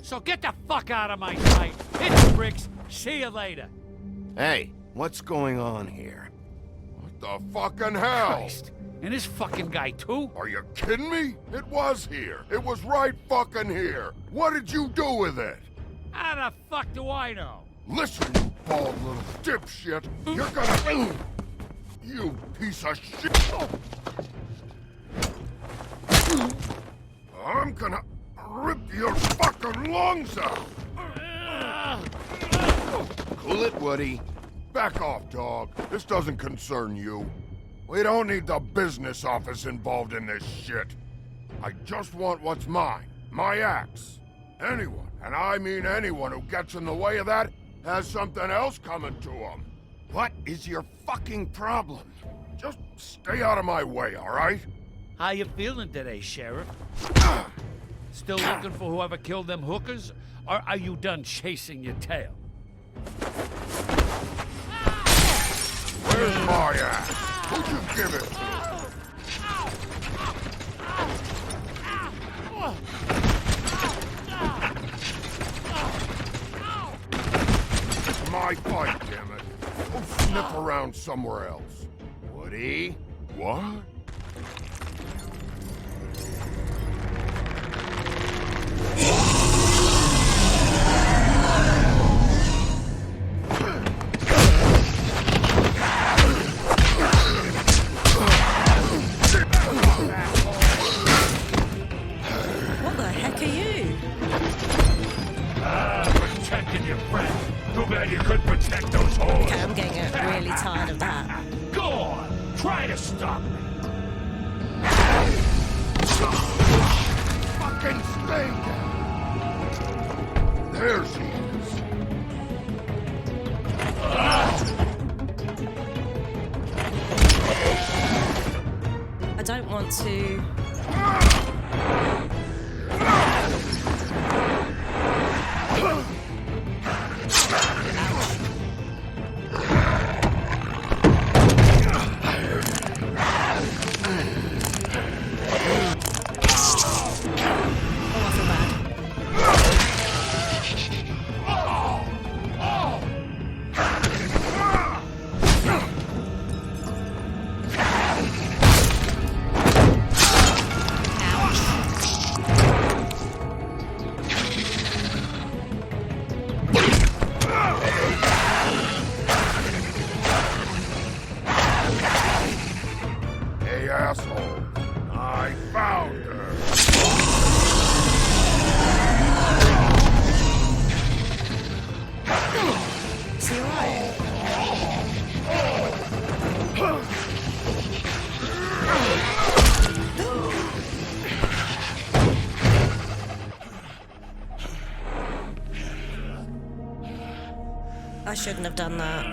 So get the fuck out of my sight. It's bricks. See you later. Hey, what's going on here? What the fucking hell? Christ. And this fucking guy, too? Are you kidding me? It was here. It was right fucking here. What did you do with it? How the fuck do I know? Listen, you bald little dipshit. You're gonna... You piece of shit. I'm gonna rip your fucking lungs out. Cool it, Woody. Back off, dog. This doesn't concern you. We don't need the business office involved in this shit. I just want what's mine. My axe. Anyone, and I mean anyone who gets in the way of that, has something else coming to them. What is your fucking problem? Just stay out of my way, all right? How you feeling today, Sheriff? Still looking for whoever killed them hookers? Or are you done chasing your tail? Where's my axe? Who'd you give it to? It's my fight, damn it. Go sniff around somewhere else. Woody? What? What the heck are you? Protecting your friend. Too bad you couldn't protect those hoes. Okay, I'm getting really tired of that. Go on. Try to stop me. Fucking stay down. There she is. I don't want to... Hey, asshole. I found her. Is he alright? I shouldn't have done that.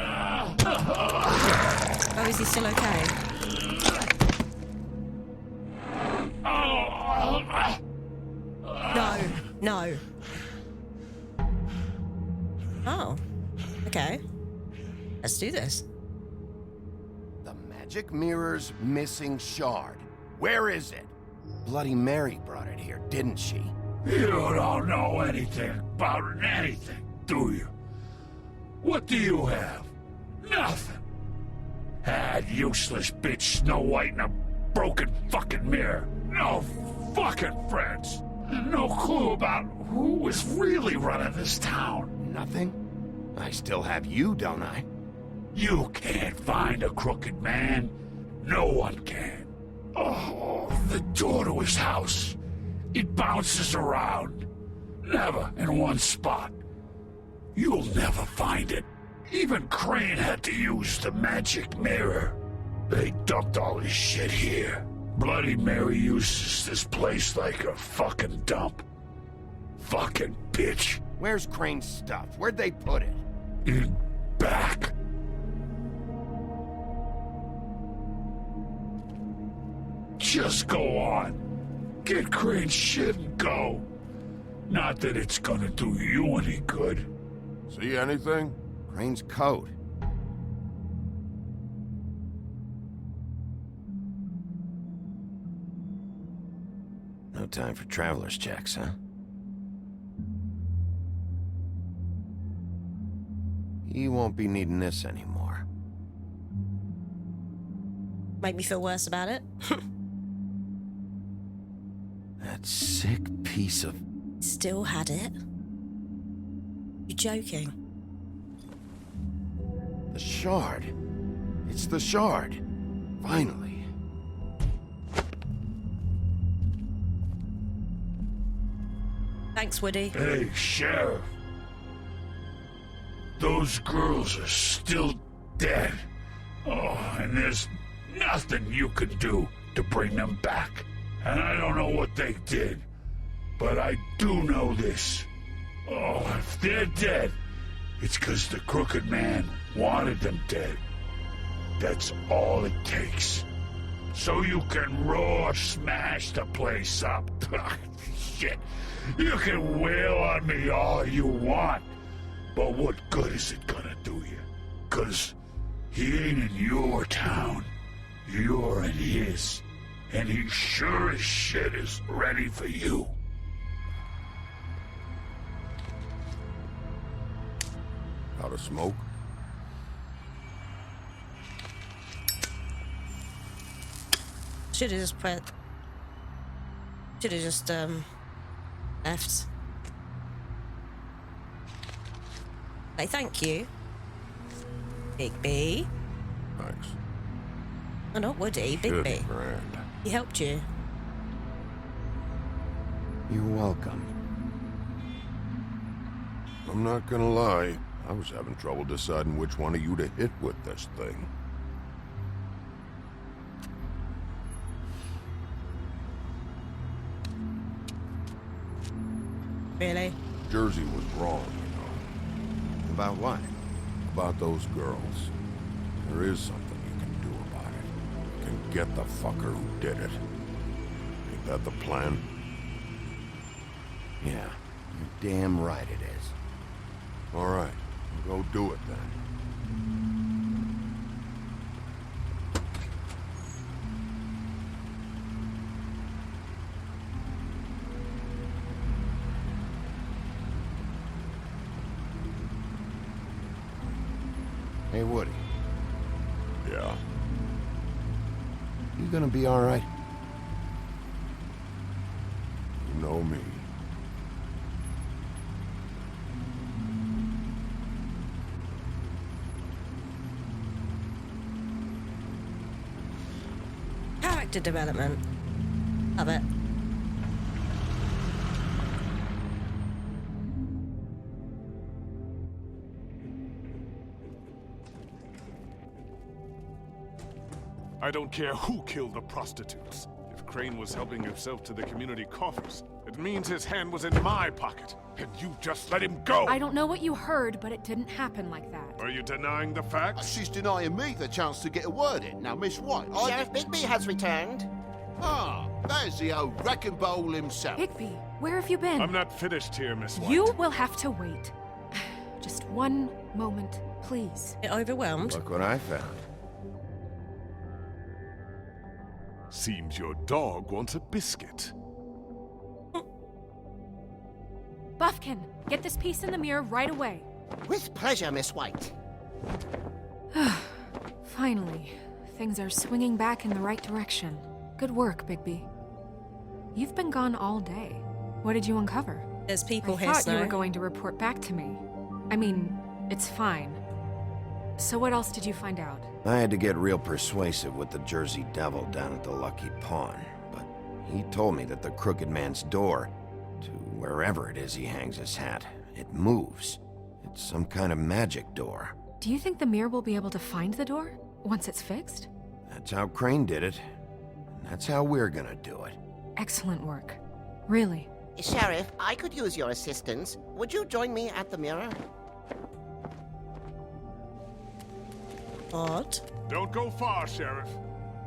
Oh, is he still okay? No, no. Oh, okay. Let's do this. The magic mirror's missing shard. Where is it? Bloody Mary brought it here, didn't she? You don't know anything about anything, do you? What do you have? Nothing. That useless bitch Snow White and a broken fucking mirror. No fucking friends. And no clue about who was really running this town. Nothing? I still have you, don't I? You can't find a crooked man. No one can. Oh, the door to his house. It bounces around. Never in one spot. You'll never find it. Even Crane had to use the magic mirror. They dumped all his shit here. Bloody Mary uses this place like a fucking dump. Fucking bitch. Where's Crane's stuff? Where'd they put it? In back. Just go on. Get Crane's shit and go. Not that it's gonna do you any good. See anything? Crane's coat. No time for traveler's checks, huh? He won't be needing this anymore. Make me feel worse about it? That sick piece of... Still had it? You joking? The shard. It's the shard. Finally. Thanks, Woody. Hey, Sheriff. Those girls are still dead. Oh, and there's nothing you can do to bring them back. And I don't know what they did, but I do know this. Oh, if they're dead, it's 'cause the Crooked Man wanted them dead. That's all it takes. So you can roar smash the place up. Shit. You can wail on me all you want, but what good is it gonna do you? 'Cause he ain't in your town. You're in his. And he sure as shit is ready for you. Out of smoke? Should've just left. Say thank you. Bigby. Thanks. Oh, not Woody, Bigby. Grand. He helped you. You're welcome. I'm not gonna lie. I was having trouble deciding which one of you to hit with this thing. Really? Jersey was wrong, you know. About what? About those girls. There is something you can do about it. You can get the fucker who did it. Ain't that the plan? Yeah, you're damn right it is. All right, go do it then. Hey, Woody. Yeah. You gonna be all right? You know me. Character development. Love it. I don't care who killed the prostitutes. If Crane was helping himself to the community coffers, it means his hand was in my pocket, and you just let him go! I don't know what you heard, but it didn't happen like that. Are you denying the facts? She's denying me the chance to get a word in. Now, Miss White, Sheriff Bigby has returned. Ah, there's the old wrecking bowl himself. Bigby, where have you been? I'm not finished here, Miss White. You will have to wait. Just one moment, please. Bit overwhelmed? Look what I found. Seems your dog wants a biscuit. Buffkin, get this piece in the mirror right away. With pleasure, Miss White. Finally, things are swinging back in the right direction. Good work, Bigby. You've been gone all day. What did you uncover? There's people I here, thought Snow. you were going to report back to me. I mean, it's fine. So what else did you find out? I had to get real persuasive with the Jersey Devil down at the Lucky Pawn, but he told me that the Crooked Man's door, to wherever it is he hangs his hat, it moves. It's some kind of magic door. Do you think the mirror will be able to find the door once it's fixed? That's how Crane did it, and that's how we're gonna do it. Excellent work. Really. Sheriff, I could use your assistance. Would you join me at the mirror? Odd. Don't go far, Sheriff.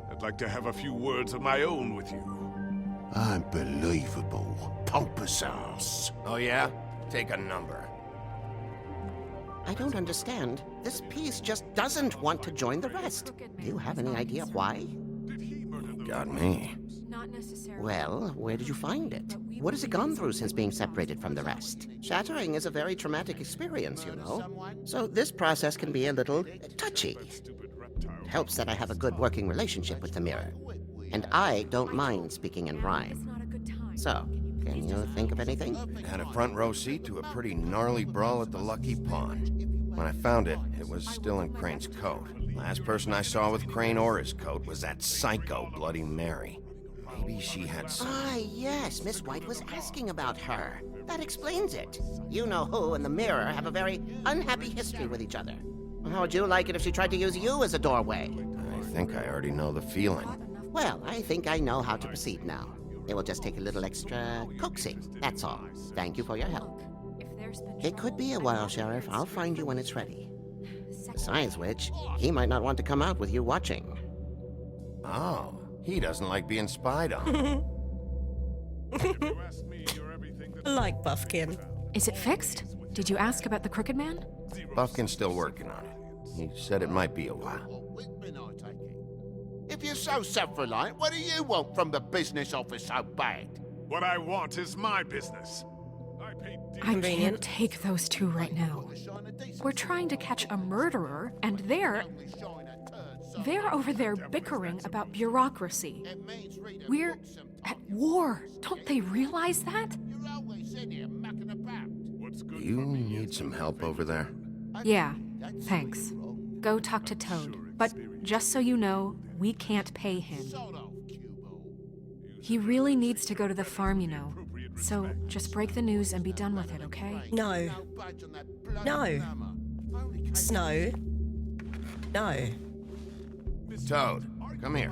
I'd like to have a few words of my own with you. Unbelievable. Pompous ass. Oh yeah? Take a number. I don't understand. This piece just doesn't want to join the rest. Do you have any idea why? Got me. Not necessarily. Well, where did you find it? What has it gone through since being separated from the rest? Shattering is a very traumatic experience, you know. So this process can be a little touchy. It helps that I have a good working relationship with the mirror. And I don't mind speaking in rhyme. So, can you think of anything? Had a front row seat to a pretty gnarly brawl at the Lucky Pond. When I found it, it was still in Crane's coat. Last person I saw with Crane or his coat was that psycho Bloody Mary. Maybe she had some... Ah, yes, Miss White was asking about her. That explains it. You know who and the mirror have a very unhappy history with each other. How would you like it if she tried to use you as a doorway? I think I already know the feeling. Well, I think I know how to proceed now. It will just take a little extra coaxing, that's all. Thank you for your help. It could be a while, Sheriff. I'll find you when it's ready. Besides which, he might not want to come out with you watching. Oh, he doesn't like being spied on. Like Buffkin. Is it fixed? Did you ask about the Crooked Man? Buffkin's still working on it. He said it might be a while. If you're so self-reliant, what do you want from the business office so bad? What I want is my business. I can't take those two right now. We're trying to catch a murderer, and they're over there bickering about bureaucracy. We're at war. Don't they realize that? You need some help over there? Yeah, thanks. Go talk to Toad. But just so you know, we can't pay him. He really needs to go to the farm, you know. So just break the news and be done with it, okay? No. No. Snow. No. Toad, come here.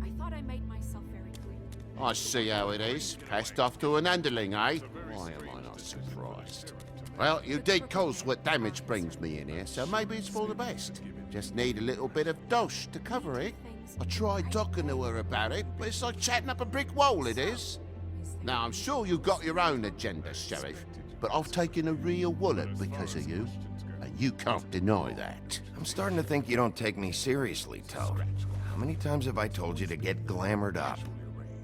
I thought I made myself very clear. I see how it is. Passed off to an underling, eh? Why am I not surprised? Well, you did cause what damage brings me in here, so maybe it's for the best. Just need a little bit of dosh to cover it. I tried talking to her about it, but it's like chatting up a brick wall, it is. Now, I'm sure you've got your own agenda, Sheriff, but I've taken a real wallet because of you, and you can't deny that. I'm starting to think you don't take me seriously, Toad. How many times have I told you to get glamored up?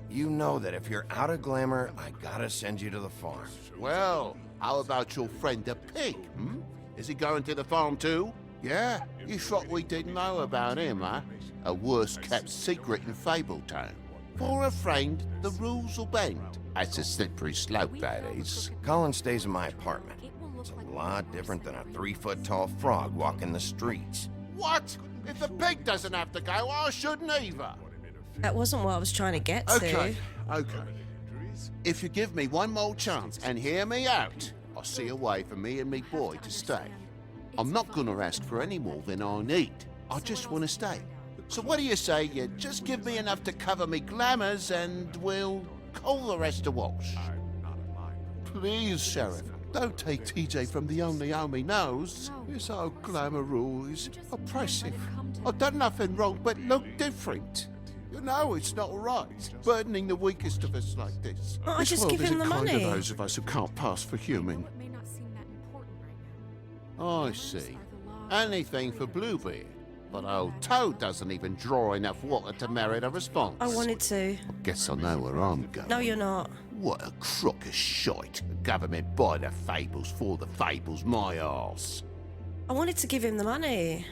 You know that if you're out of glamour, I gotta send you to the farm. Well, how about your friend the pig, hmm? Is he going to the farm too? Yeah? You thought we didn't know about him, huh? A worst-kept secret in Fabletown. For a friend, the rules will bend. That's a slippery slope, that is. Colin stays in my apartment. It's a lot different than a 3-foot-tall frog walking the streets. What? If the pig doesn't have to go, I shouldn't either. That wasn't what I was trying to get to. Okay. If you give me one more chance and hear me out, I'll see a way for me and me boy to stay. I'm not gonna ask for any more than I need. I just want to stay. So what do you say you just give me enough to cover me glamours and we'll call the rest a wash? Please, Sheriff, don't take TJ from the only home he knows. This whole glamour rule is oppressive. I've done nothing wrong but look different. You know it's not right, burdening the weakest of us like this. Oh, this just world give him isn't the kind money. to those of us who can't pass for human. I see. Anything for Bluebeard. But old Toad doesn't even draw enough water to merit a response. I wanted to. Guess I know where I'm going. No, you're not. What a crock of shite. The government buy the Fables for the Fables, my arse. I wanted to give him the money.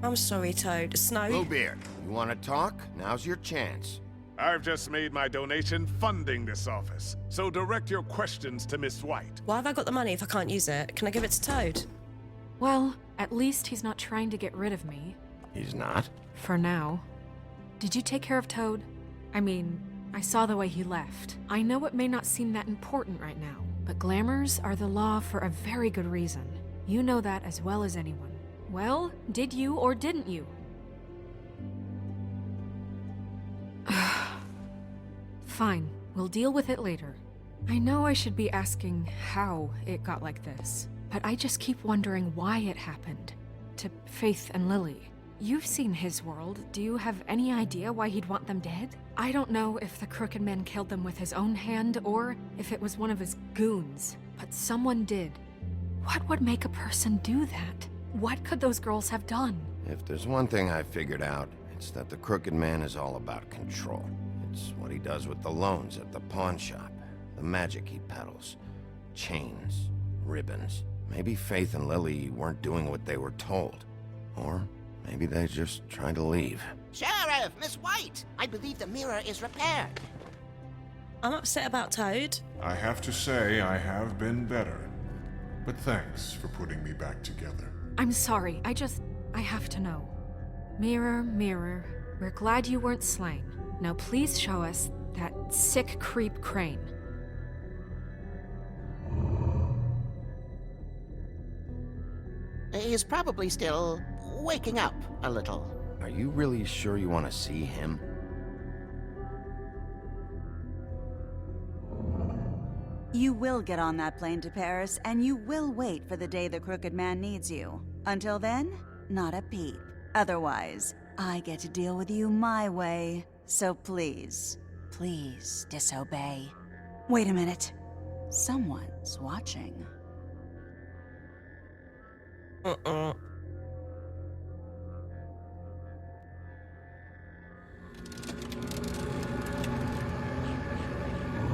I'm sorry, Toad. Snow? Bluebeard, you want to talk? Now's your chance. I've just made my donation funding this office, so direct your questions to Miss White. Why have I got the money if I can't use it? Can I give it to Toad? Well, at least he's not trying to get rid of me. He's not? For now. Did you take care of Toad? I mean, I saw the way he left. I know it may not seem that important right now, but glamours are the law for a very good reason. You know that as well as anyone. Well, did you or didn't you? Fine, we'll deal with it later. I know I should be asking how it got like this, but I just keep wondering why it happened. To Faith and Lily. You've seen his world. Do you have any idea why he'd want them dead? I don't know if the Crooked Man killed them with his own hand or if it was one of his goons, but someone did. What would make a person do that? What could those girls have done? If there's one thing I figured out, It's that the Crooked Man is all about control. It's what he does with the loans at the pawn shop, the magic he peddles, chains, ribbons. Maybe Faith and Lily weren't doing what they were told. Or maybe they're just trying to leave. Sheriff, Miss White! I believe the mirror is repaired. I'm upset about Toad. I have to say I have been better. But thanks for putting me back together. I'm sorry, I have to know. Mirror, mirror, we're glad you weren't slain. Now please show us that sick creep Crane. He's probably still waking up a little. Are you really sure you want to see him? You will get on that plane to Paris, and you will wait for the day the Crooked Man needs you. Until then, not a peep. Otherwise, I get to deal with you my way. So please, please disobey. Wait a minute. Someone's watching.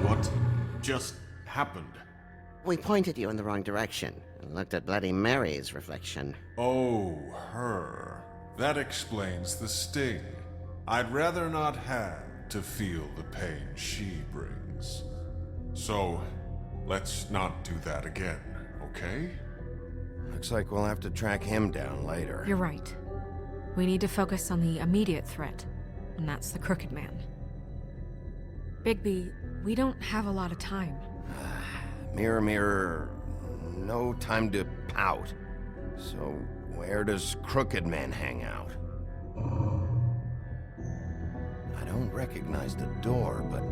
What just happened? We pointed you in the wrong direction and looked at Bloody Mary's reflection. Oh, her. That explains the sting. I'd rather not have to feel the pain she brings. So, let's not do that again, okay? Looks like we'll have to track him down later. You're right. We need to focus on the immediate threat, and that's the Crooked Man. Bigby, we don't have a lot of time. Mirror, mirror, no time to pout. So, where does Crooked Man hang out? I don't recognize the door, but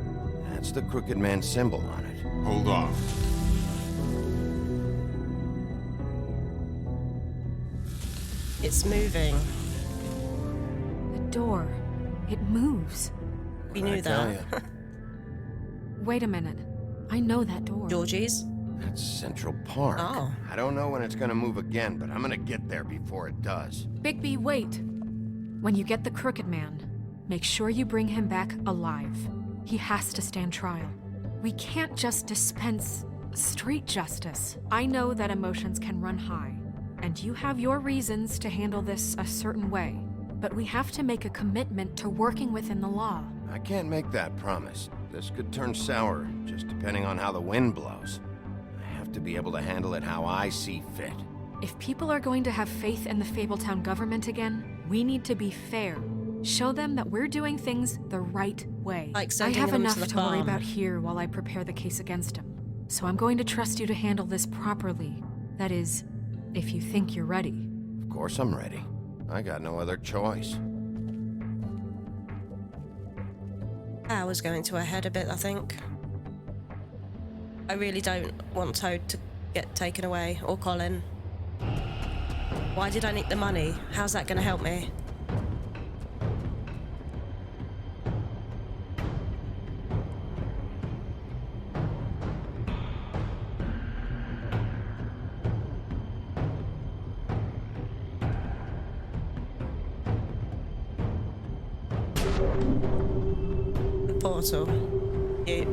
that's the Crooked Man symbol on it. Hold on. It's moving. The door. It moves. We knew that. Wait a minute. I know that door. Georgie's? That's Central Park. Oh. I don't know when it's gonna move again, but I'm gonna get there before it does. Bigby, wait. When you get the Crooked Man, make sure you bring him back alive. He has to stand trial. We can't just dispense street justice. I know that emotions can run high, and you have your reasons to handle this a certain way, but we have to make a commitment to working within the law. I can't make that promise. This could turn sour, just depending on how the wind blows. I have to be able to handle it how I see fit. If people are going to have faith in the Fabletown government again, we need to be fair. Show them that we're doing things the right way. Like I sending have him enough to the to worry farm. about here while I prepare the case against him. So I'm going to trust you to handle this properly. That is, if you think you're ready. Of course I'm ready. I got no other choice. I was going to her head a bit, I think. I really don't want Toad to get taken away, or Colin. Why did I need the money? How's that going to help me? The portal. Cute.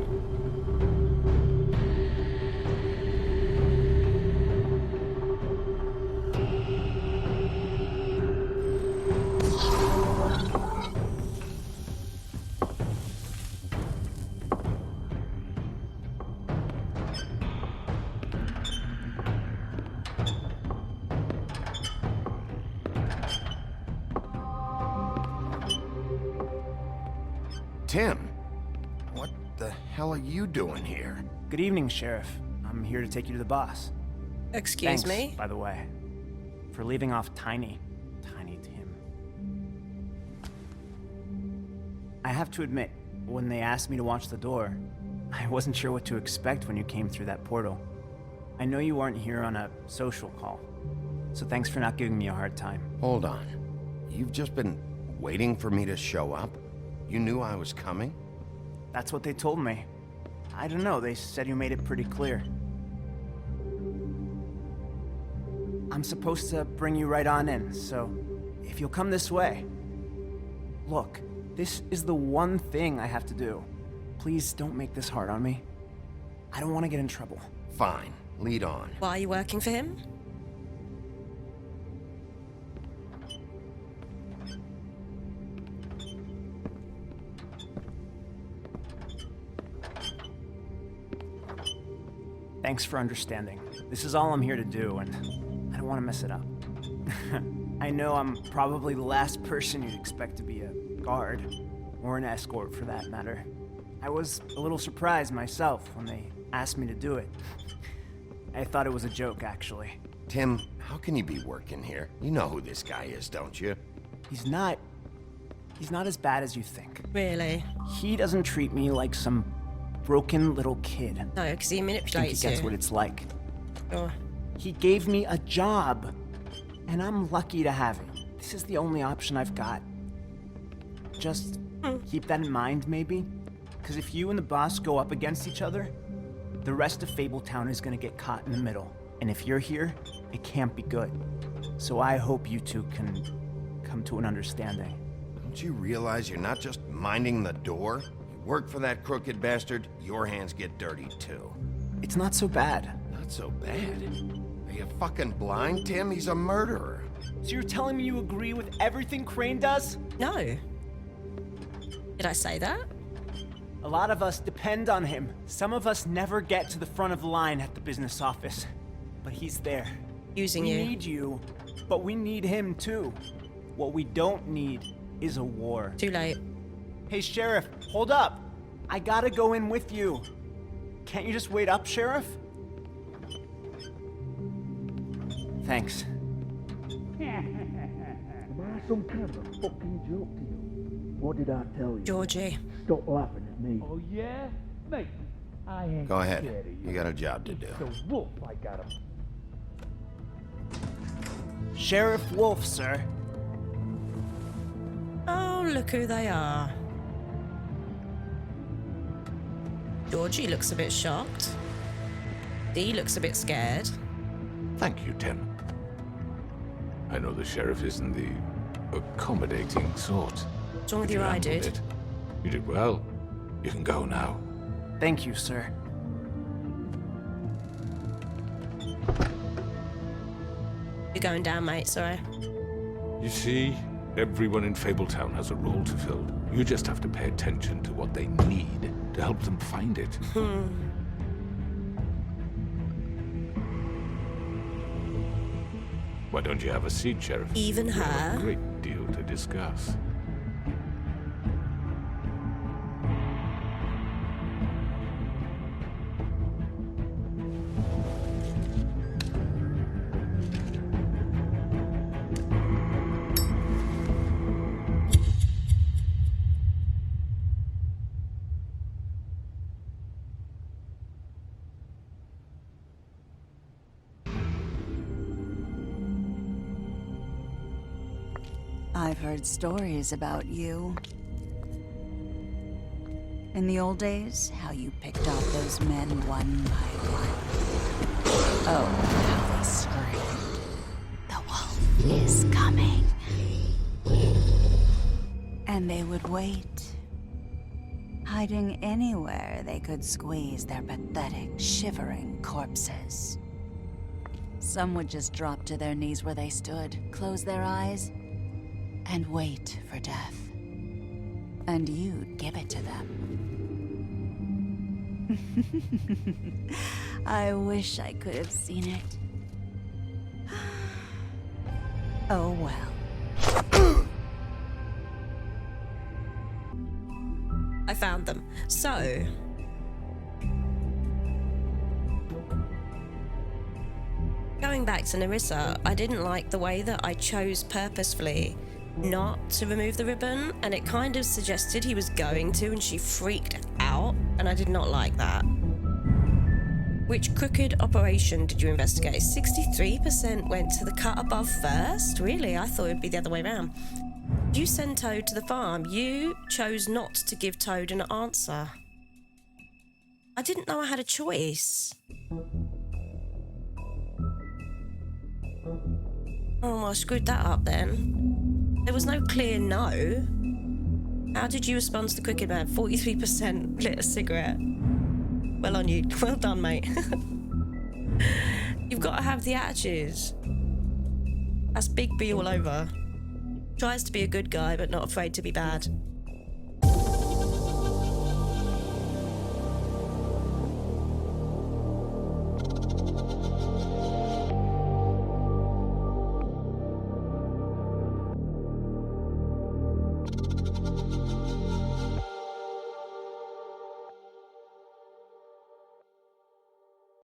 Tim, what the hell are you doing here? Good evening, Sheriff. I'm here to take you to the boss. Excuse Thanks, me? by the way, for leaving off Tiny Tim. I have to admit, when they asked me to watch the door, I wasn't sure what to expect when you came through that portal. I know you aren't here on a social call, so thanks for not giving me a hard time. Hold on. You've just been waiting for me to show up? You knew I was coming? That's what they told me. I don't know, they said you made it pretty clear. I'm supposed to bring you right on in, so if you'll come this way. Look, this is the one thing I have to do. Please don't make this hard on me. I don't want to get in trouble. Fine. Lead on. Why are you working for him? Thanks for understanding. This is all I'm here to do, and I don't want to mess it up. I know I'm probably the last person you'd expect to be a guard, or an escort for that matter. I was a little surprised myself when they asked me to do it. I thought it was a joke, actually. Tim, how can you be working here? You know who this guy is, don't you? He's not as bad as you think. Really? He doesn't treat me like some broken little kid. No, because he I manipulates think he gets you. what it's like. Oh. He gave me a job, and I'm lucky to have it. This is the only option I've got. Just keep that in mind, maybe? Because if you and the boss go up against each other, the rest of Fabletown is gonna get caught in the middle. And if you're here, it can't be good. So I hope you two can come to an understanding. Don't you realize you're not just minding the door? You work for that crooked bastard, your hands get dirty too. It's not so bad. Not so bad? Are you fucking blind, Tim? He's a murderer. So you're telling me you agree with everything Crane does? No. Did I say that? A lot of us depend on him. Some of us never get to the front of the line at the business office. But he's there. Using we you. We need you, but we need him too. What we don't need is a war. Too late. Hey, Sheriff, hold up. I gotta go in with you. Can't you just wait up, Sheriff? Thanks. Am I some kind of a fucking joke to you? What did I tell you? Georgie. Stop laughing at me. Oh, yeah? Mate, I ain't Go ahead. scared of you. You got a job to do. The wolf, I got him. Sheriff Wolf, sir. Oh, look who they are. Georgie looks a bit shocked. Dee looks a bit scared. Thank you, Tim. I know the sheriff isn't the accommodating sort. What's wrong with your eye, dude? You did well. You can go now. Thank you, sir. You're going down, mate, sorry. You see, everyone in Fabletown has a role to fill. You just have to pay attention to what they need to help them find it. Why don't you have a seat, Sheriff? Even We have her? a great deal to discuss. I've heard stories about you. In the old days, how you picked off those men one by one. Oh, how they screamed. The wolf is coming. And they would wait, hiding anywhere they could squeeze their pathetic, shivering corpses. Some would just drop to their knees where they stood, close their eyes, and wait for death. And you'd give it to them. I wish I could have seen it. Oh well. I found them. So... going back to Nerissa, I didn't like the way that I chose purposefully not to remove the ribbon, and it kind of suggested he was going to, and she freaked out, and I did not like that. Which crooked operation did you investigate? 63% went to the cut above first? Really? I thought it'd be the other way around. You sent Toad to the farm. You chose not to give Toad an answer. I didn't know I had a choice. Oh, well, I screwed that up then. There was no clear no. How did you respond to the Crooked Man? 43% lit a cigarette. Well on you. Well done, mate. You've got to have the attitudes. That's Bigby all over. Tries to be a good guy, but not afraid to be bad.